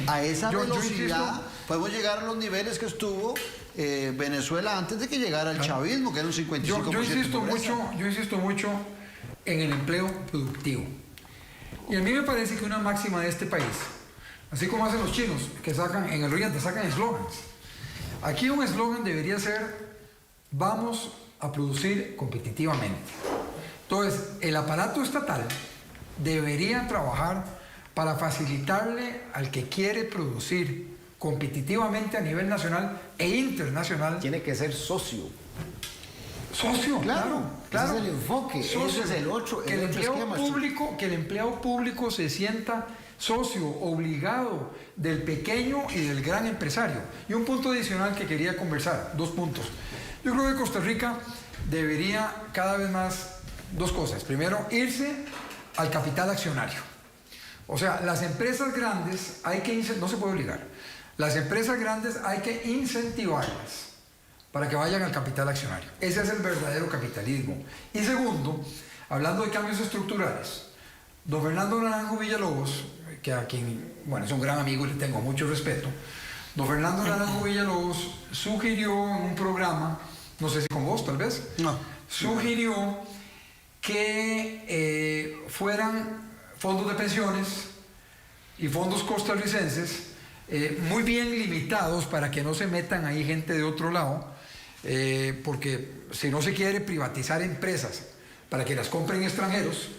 A esa velocidad podemos llegar a los niveles que estuvo Venezuela antes de que llegara el chavismo, que era un 55%. Yo insisto mucho en el empleo productivo. Y a mí me parece que una máxima de este país, así como hacen los chinos, que sacan en el Oriente, sacan eslogans. Aquí un eslogan debería ser: vamos a producir competitivamente. Entonces, el aparato estatal debería trabajar para facilitarle al que quiere producir competitivamente a nivel nacional e internacional. Tiene que ser socio. Socio, claro. Ese es el enfoque, socio, ese es el otro. Que el empleado público se sienta socio, obligado del pequeño y del gran empresario. Y un punto adicional que quería conversar, 2 puntos. Yo creo que Costa Rica debería cada vez más 2 cosas. Primero, irse al capital accionario. O sea, las empresas grandes no se puede obligar. Las empresas grandes hay que incentivarlas para que vayan al capital accionario. Ese es el verdadero capitalismo. Y segundo, hablando de cambios estructurales, don Fernando Naranjo Villalobos, que a quien, bueno, es un gran amigo y le tengo mucho respeto, don Fernando Naranjo Villalobos sugirió en un programa, no sé si con vos tal vez, sugirió que fueran fondos de pensiones y fondos costarricenses muy bien limitados para que no se metan ahí gente de otro lado, porque si no se quiere privatizar empresas para que las compren extranjeros,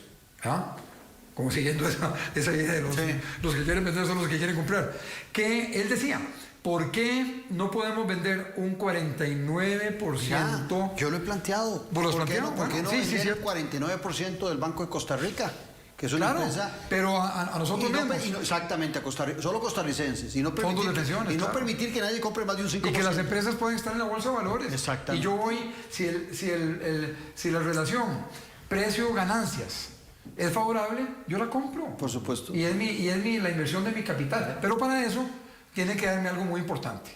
como siguiendo esa idea de los que quieren vender son los que quieren comprar, que él decía, ¿por qué no podemos vender un 49%? Yo lo he planteado. ¿Por qué no vender el 49% del Banco de Costa Rica? Que es una empresa, pero a nosotros mismos. Exactamente, a solo costarricenses. Y no permitir, fondos de pensiones, y no permitir que nadie compre más de un 5%. Y que las empresas pueden estar en la bolsa de valores. Exactamente. Y yo voy, si la relación precio-ganancias es favorable, yo la compro. Por supuesto. Y es la inversión de mi capital. Pero para eso tiene que darme algo muy importante.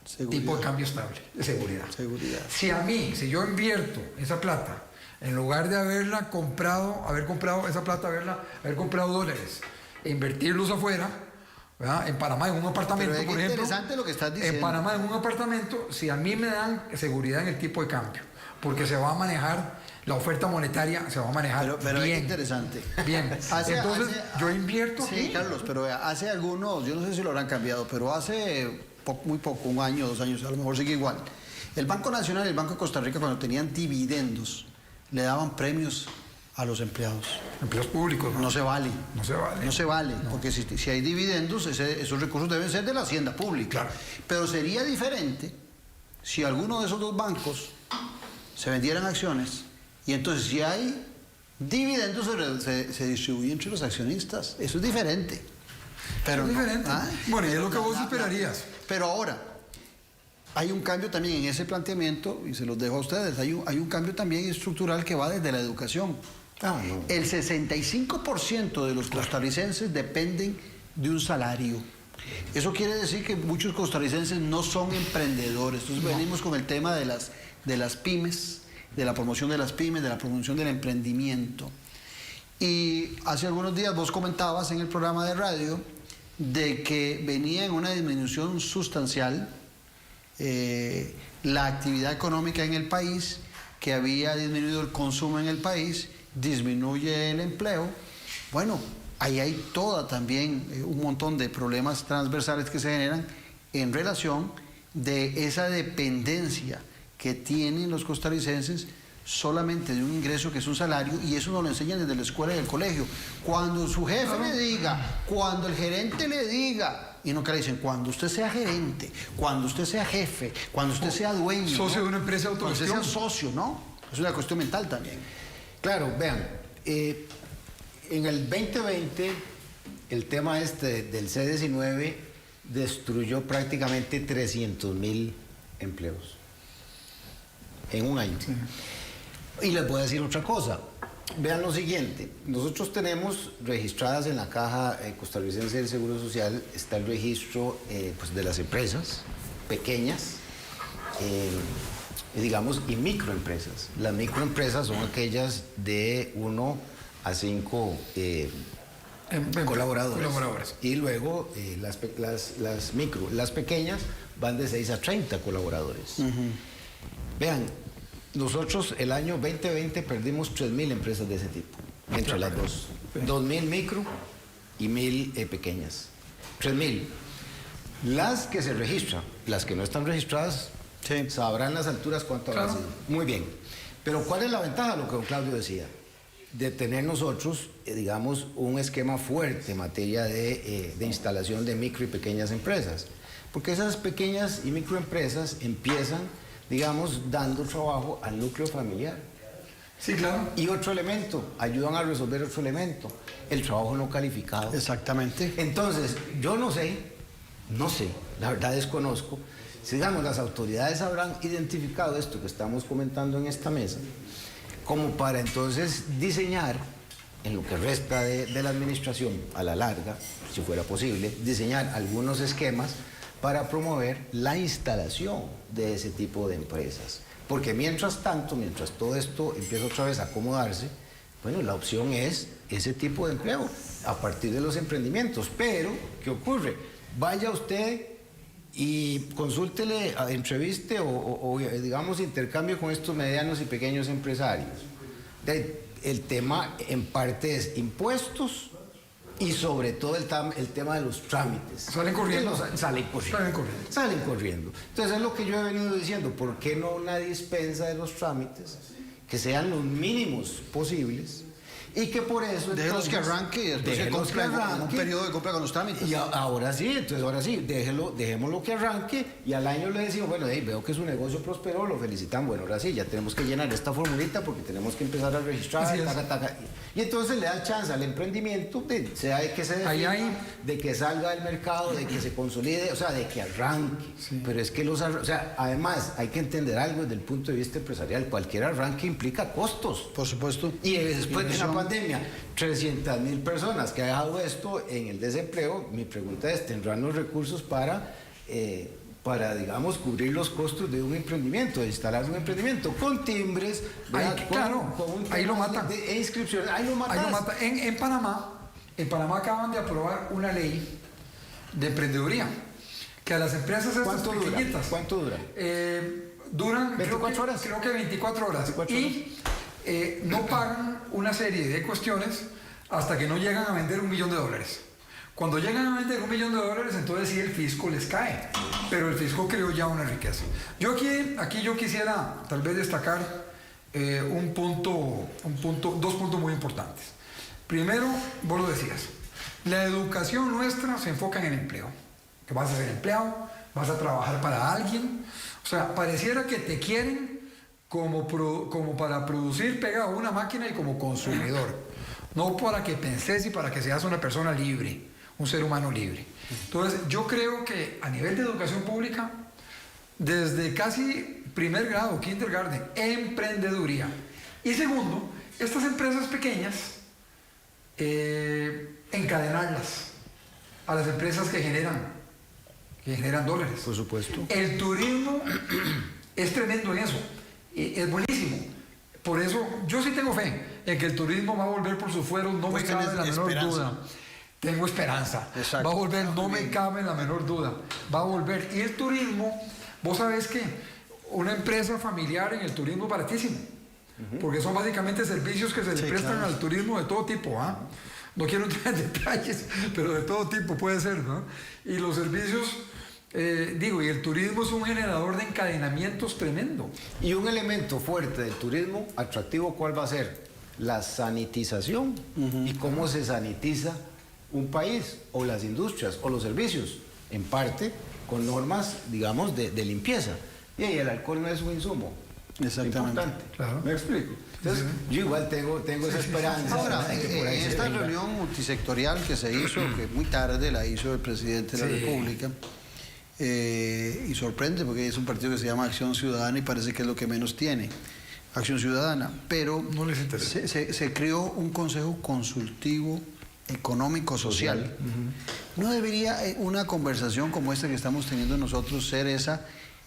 Seguridad. Tipo de cambio estable, de seguridad. Seguridad. Si yo invierto esa plata, en lugar de haber comprado dólares e invertirlos afuera, ¿verdad? En Panamá, en un apartamento, por ejemplo. Interesante lo que estás diciendo. En Panamá, en un apartamento, si a mí me dan seguridad en el tipo de cambio, porque se va a manejar, la oferta monetaria se va a manejar pero bien. Es interesante. Bien. Entonces, yo invierto Sí, aquí. Carlos, pero hace algunos, yo no sé si lo habrán cambiado, pero hace muy poco, 1 año, 2 años, a lo mejor sigue igual. El Banco Nacional y el Banco de Costa Rica, cuando tenían dividendos, le daban premios a los empleados. Empleos públicos. No se vale. No se vale. No se vale, porque si hay dividendos, esos recursos deben ser de la hacienda pública. Claro. Pero sería diferente si alguno de esos dos bancos se vendieran acciones y entonces si hay dividendos se distribuyen entre los accionistas. Eso es diferente. Pero es diferente. Bueno, y es lo que vos esperarías. Pero ahora, hay un cambio también en ese planteamiento, y se los dejo a ustedes, hay un cambio también estructural que va desde la educación. El 65% de los costarricenses dependen de un salario. Eso quiere decir que muchos costarricenses no son emprendedores. Entonces venimos con el tema de las pymes, de la promoción de las pymes, de la promoción del emprendimiento. Y hace algunos días vos comentabas en el programa de radio de que venía en una disminución sustancial la actividad económica en el país, que había disminuido el consumo en el país, disminuye el empleo. Bueno, ahí hay también un montón de problemas transversales que se generan en relación de esa dependencia que tienen los costarricenses solamente de un ingreso que es un salario, y eso nos lo enseñan desde la escuela y el colegio. Cuando su jefe le diga, cuando el gerente le diga, y no que le dicen, cuando usted sea gerente, cuando usted sea jefe, cuando usted sea dueño, socio de una empresa de autogestión, cuando usted sea socio, ¿no? Es una cuestión mental también. Claro, vean, en el 2020 el tema del C-19 destruyó prácticamente 300,000 empleos en un año. Sí. Y les voy a decir otra cosa. Vean lo siguiente, nosotros tenemos registradas en la Caja Costarricense del Seguro Social, está el registro pues de las empresas pequeñas, digamos, y microempresas. Las microempresas son aquellas de 1 a 5 colaboradores. Y luego las pequeñas van de 6 a 30 colaboradores. Vean, nosotros el año 2020 perdimos 3,000 empresas de ese tipo, entre las dos. 2,000 micro y 1,000 pequeñas. 3,000. Las que se registran, las que no están registradas, sabrán las alturas cuánto habrá sido. Muy bien. Pero ¿cuál es la ventaja? Lo que don Claudio decía, de tener nosotros, digamos, un esquema fuerte en materia de instalación de micro y pequeñas empresas. Porque esas pequeñas y microempresas empiezan, digamos, dando trabajo al núcleo familiar. Sí, claro. Y otro elemento, ayudan a resolver otro elemento, el trabajo no calificado. Exactamente. Entonces, yo no sé, la verdad desconozco, si, digamos, las autoridades habrán identificado esto que estamos comentando en esta mesa, como para entonces diseñar, en lo que resta de la administración, a la larga, si fuera posible, diseñar algunos esquemas para promover la instalación de ese tipo de empresas. Porque mientras tanto, mientras todo esto empieza otra vez a acomodarse, bueno, la opción es ese tipo de empleo a partir de los emprendimientos. Pero, ¿qué ocurre? Vaya usted y consúltele, entreviste o digamos, intercambio con estos medianos y pequeños empresarios. El tema en parte es impuestos, y sobre todo el tema de los trámites. Salen corriendo. Salen corriendo. Entonces es lo que yo he venido diciendo, ¿por qué no una dispensa de los trámites que sean los mínimos posibles Y que por eso... Déjelos que arranque y después déjelos que arranque. Un periodo de compra con los trámites. Y ahora sí, dejémoslo que arranque y al año le decimos, bueno, veo que su negocio prosperó, lo felicitan, bueno, ahora sí, ya tenemos que llenar esta formulita porque tenemos que empezar a registrar, y entonces le dan chance al emprendimiento, sea de que se defina, de que salga del mercado, de que se consolide, o sea, de que arranque. Sí. Pero es que además hay que entender algo desde el punto de vista empresarial, cualquier arranque implica costos. Por supuesto. Y después de la pandemia, 300,000 personas que ha dejado esto en el desempleo, mi pregunta es, ¿tendrán los recursos para digamos, cubrir los costos de un emprendimiento, de instalar un emprendimiento con timbres, ahí lo matan. De inscripciones, ahí lo matan. En Panamá acaban de aprobar una ley de emprendeduría que a las empresas estas pequeñitas... ¿Cuánto dura? Duran 24 horas. Creo que 24 horas. Y no pagan una serie de cuestiones hasta que no llegan a vender $1 millón. Cuando llegan a vender $1 millón, entonces sí el fisco les cae, pero el fisco creó ya una riqueza. Yo aquí yo quisiera tal vez destacar dos puntos muy importantes. Primero, vos lo decías, la educación nuestra se enfoca en el empleo, que vas a ser empleado, vas a trabajar para alguien, o sea, pareciera que te quieren como para producir pegado a una máquina y como consumidor, no para que penses y para que seas una persona libre, un ser humano libre. Entonces, yo creo que a nivel de educación pública, desde casi primer grado, kindergarten, emprendeduría. Y segundo, estas empresas pequeñas, encadenarlas a las empresas que generan dólares. Por supuesto. El turismo es tremendo en eso, es buenísimo. Por eso, yo sí tengo fe en que el turismo va a volver por sus fueros, no me cabe la menor duda. Tengo esperanza. Exacto. Va a volver, no me cabe la menor duda. Va a volver. Y el turismo, vos sabés que una empresa familiar en el turismo es baratísimo. Porque son básicamente servicios que se le prestan al turismo de todo tipo. No quiero entrar en detalles, pero de todo tipo puede ser, ¿no? Y los servicios, y el turismo es un generador de encadenamientos tremendo. Y un elemento fuerte del turismo atractivo, ¿cuál va a ser? La sanitización. ¿Y cómo se sanitiza un país, o las industrias, o los servicios? En parte con normas, digamos, de limpieza. Y ahí el alcohol no es un insumo. Exactamente. Importante. Claro. ¿Me explico? Entonces, yo igual tengo esa esperanza. Ahora, en esta reunión multisectorial que se hizo, que muy tarde la hizo el presidente de la República, y sorprende porque es un partido que se llama Acción Ciudadana y parece que es lo que menos tiene, Acción Ciudadana, pero no les interesa. Se creó un consejo consultivo económico-social. ¿No debería una conversación como esta que estamos teniendo nosotros ser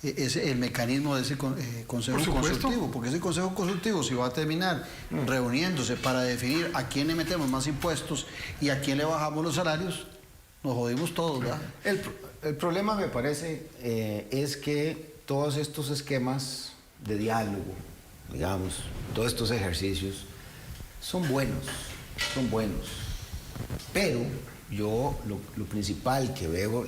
el mecanismo de ese consejo consultivo? Porque ese consejo consultivo, si va a terminar reuniéndose para definir a quién le metemos más impuestos y a quién le bajamos los salarios, nos jodimos todos, ¿verdad? El problema, me parece, es que todos estos esquemas de diálogo, digamos, todos estos ejercicios, son buenos. Pero yo lo principal que veo,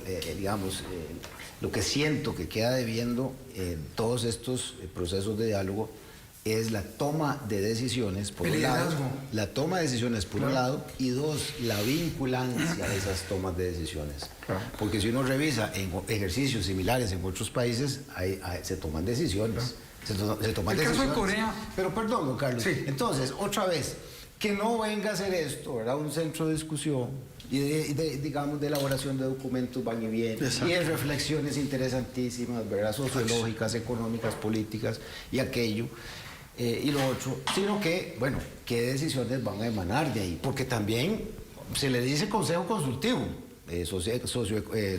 lo que siento que queda debiendo en todos estos procesos de diálogo es la toma de decisiones, por un lado, y dos, la vinculancia de esas tomas de decisiones. Claro. Porque si uno revisa en ejercicios similares en otros países, se toman decisiones. Claro. Se toman decisiones. Caso de Corea. Pero perdón, don Carlos. Sí. Entonces, otra vez, que no venga a hacer esto, ¿verdad? Un centro de discusión y digamos, de elaboración de documentos van y vienen. Exacto. Y de reflexiones interesantísimas, ¿verdad? Sociológicas, económicas, políticas y aquello. Y lo otro, sino que, bueno, ¿qué decisiones van a emanar de ahí? Porque también se le dice consejo consultivo,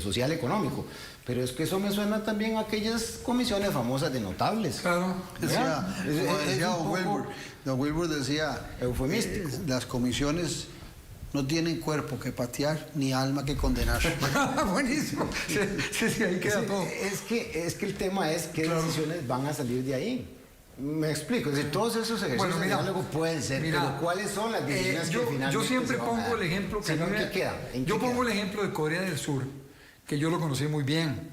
social económico, pero es que eso me suena también a aquellas comisiones famosas de notables. Claro. Decía Don Wilbur decía, eufemístico. Las comisiones no tienen cuerpo que patear ni alma que condenar. Buenísimo. Sí, ahí queda todo. Es que el tema es qué decisiones van a salir de ahí. Me explico, es decir, todos esos ejercicios de diálogo pueden ser, pero ¿cuáles son las decisiones que finalmente yo siempre pongo el ejemplo que queda? Yo pongo el ejemplo de Corea del Sur, que yo lo conocí muy bien.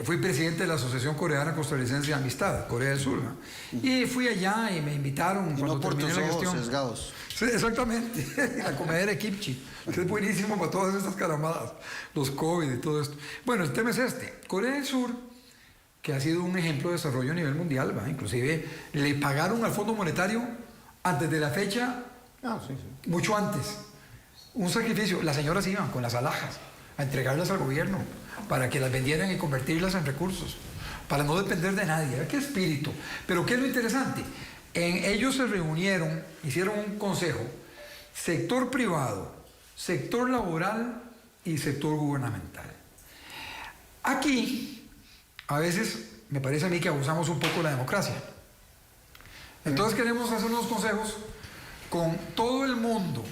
fui presidente de la Asociación Coreana Costarricense de Amistad, Corea del Sur, ¿no? Y fui allá y me invitaron Y cuando no por terminé tus la ojos gestión. sesgados. Sí, exactamente, la comedera de kimchi, que es buenísimo para todas estas caramadas, los COVID y todo esto. Bueno, el tema es este. Corea del Sur, que ha sido un ejemplo de desarrollo a nivel mundial, ¿va? Inclusive le pagaron al Fondo Monetario antes de la fecha, mucho antes, un sacrificio. Las señoras iban con las alhajas a entregarlas al gobierno para que las vendieran y convertirlas en recursos, para no depender de nadie. ¡Qué espíritu! Pero ¿qué es lo interesante? Ellos se reunieron, hicieron un consejo, sector privado, sector laboral y sector gubernamental. Aquí, a veces, me parece a mí que abusamos un poco de la democracia. Entonces queremos hacer unos consejos con todo el mundo.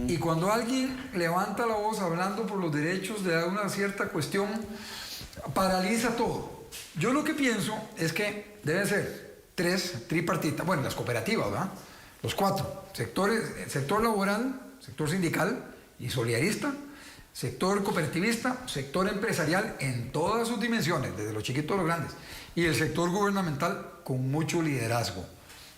Y cuando alguien levanta la voz hablando por los derechos de una cierta cuestión, paraliza todo. Yo lo que pienso es que deben ser 3 tripartitas, bueno, las cooperativas, ¿verdad? Los 4, sector laboral, sector sindical y solidarista, sector cooperativista, sector empresarial en todas sus dimensiones, desde los chiquitos a los grandes, y el sector gubernamental con mucho liderazgo,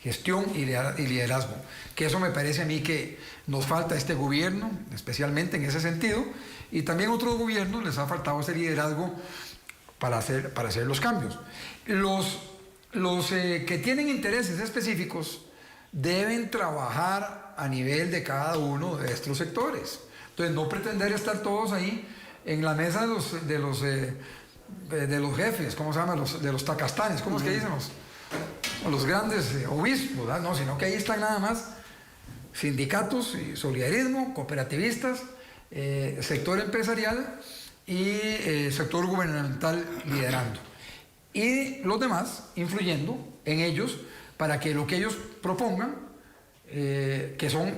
gestión y liderazgo, que eso me parece a mí que nos falta a este gobierno, especialmente en ese sentido, y también a otros gobiernos les ha faltado ese liderazgo para hacer los cambios. Los que tienen intereses específicos deben trabajar a nivel de cada uno de estos sectores. Entonces, no pretender estar todos ahí en la mesa de los jefes, ¿cómo se llama? De los tacastanes, ¿cómo es que dicen los grandes obispos? ¿Verdad? No, sino que ahí están nada más sindicatos y solidarismo, cooperativistas, sector empresarial y sector gubernamental liderando. Y los demás influyendo en ellos para que lo que ellos propongan, que son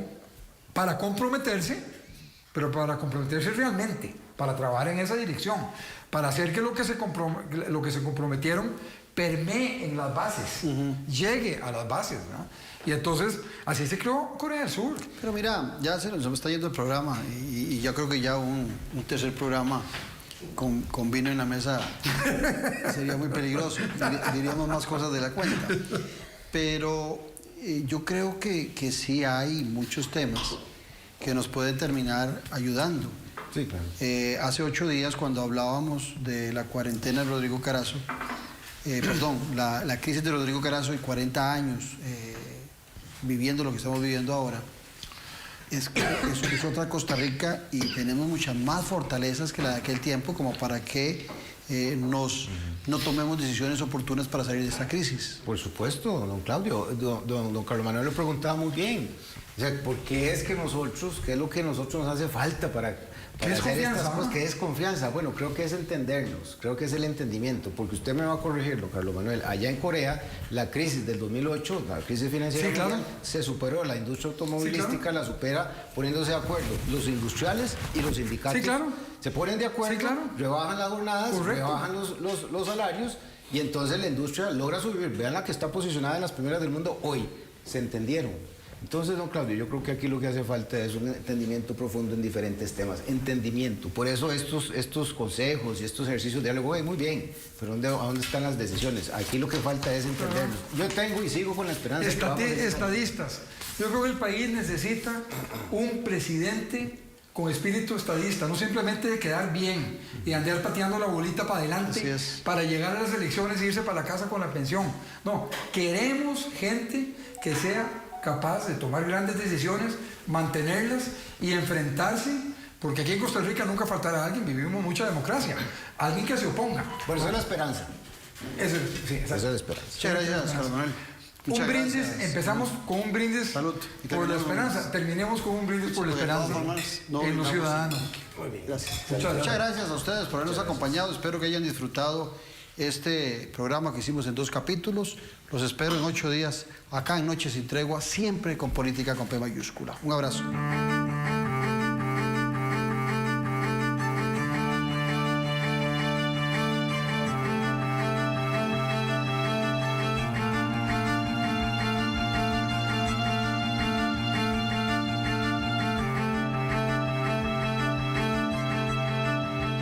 para comprometerse, pero para comprometerse realmente, para trabajar en esa dirección, para hacer que lo que se comprometieron permee en las bases, llegue a las bases, ¿no? Y entonces, así se creó Corea del Sur. Pero mira, ya se nos está yendo el programa y yo creo que ya un tercer programa con vino en la mesa sería muy peligroso. Diríamos más cosas de la cuenta. Pero yo creo que sí hay muchos temas que nos pueden terminar ayudando. Sí, claro. Hace 8 días, cuando hablábamos de la cuarentena de Rodrigo Carazo, la crisis de Rodrigo Carazo y 40 años viviendo lo que estamos viviendo ahora, es otra Costa Rica y tenemos muchas más fortalezas que la de aquel tiempo como para que no tomemos decisiones oportunas para salir de esta crisis. Por supuesto, don Claudio. Don Carlos Manuel lo preguntaba muy bien. O sea, ¿por qué es que nosotros, qué es lo que a nosotros nos hace falta para hacer estas cosas? ¿Qué es confianza? Bueno, creo que es entendernos, creo que es el entendimiento, porque usted me va a corregir, don Carlos Manuel. Allá en Corea, la crisis del 2008, la crisis financiera mundial, se superó. La industria automovilística la supera poniéndose de acuerdo los industriales y los sindicatos. Sí, claro. Se ponen de acuerdo, rebajan las jornadas, rebajan los salarios y entonces la industria logra subir. Vean la que está posicionada en las primeras del mundo hoy. Se entendieron. Entonces, don Claudio, yo creo que aquí lo que hace falta es un entendimiento profundo en diferentes temas. Entendimiento. Por eso estos consejos y estos ejercicios de diálogo, muy bien, pero ¿a dónde están las decisiones? Aquí lo que falta es entendernos. Yo tengo y sigo con la esperanza. Estadistas. Yo creo que el país necesita un presidente con espíritu estadista, no simplemente de quedar bien y andar pateando la bolita para adelante para llegar a las elecciones e irse para la casa con la pensión. No, queremos gente que sea capaz de tomar grandes decisiones, mantenerlas y enfrentarse, porque aquí en Costa Rica nunca faltará alguien, vivimos mucha democracia, alguien que se oponga. Por eso es la esperanza. Eso es la esperanza. Muchas gracias, Carlos Manuel. Un brindis, empezamos con un brindis por la esperanza, terminemos con un brindis por la esperanza en los ciudadanos. Muy bien, gracias. Muchas gracias a ustedes por habernos acompañado, espero que hayan disfrutado este programa que hicimos en 2 capítulos. Los espero en 8 días acá en Noche Sin Tregua, siempre con política con P mayúscula. Un abrazo.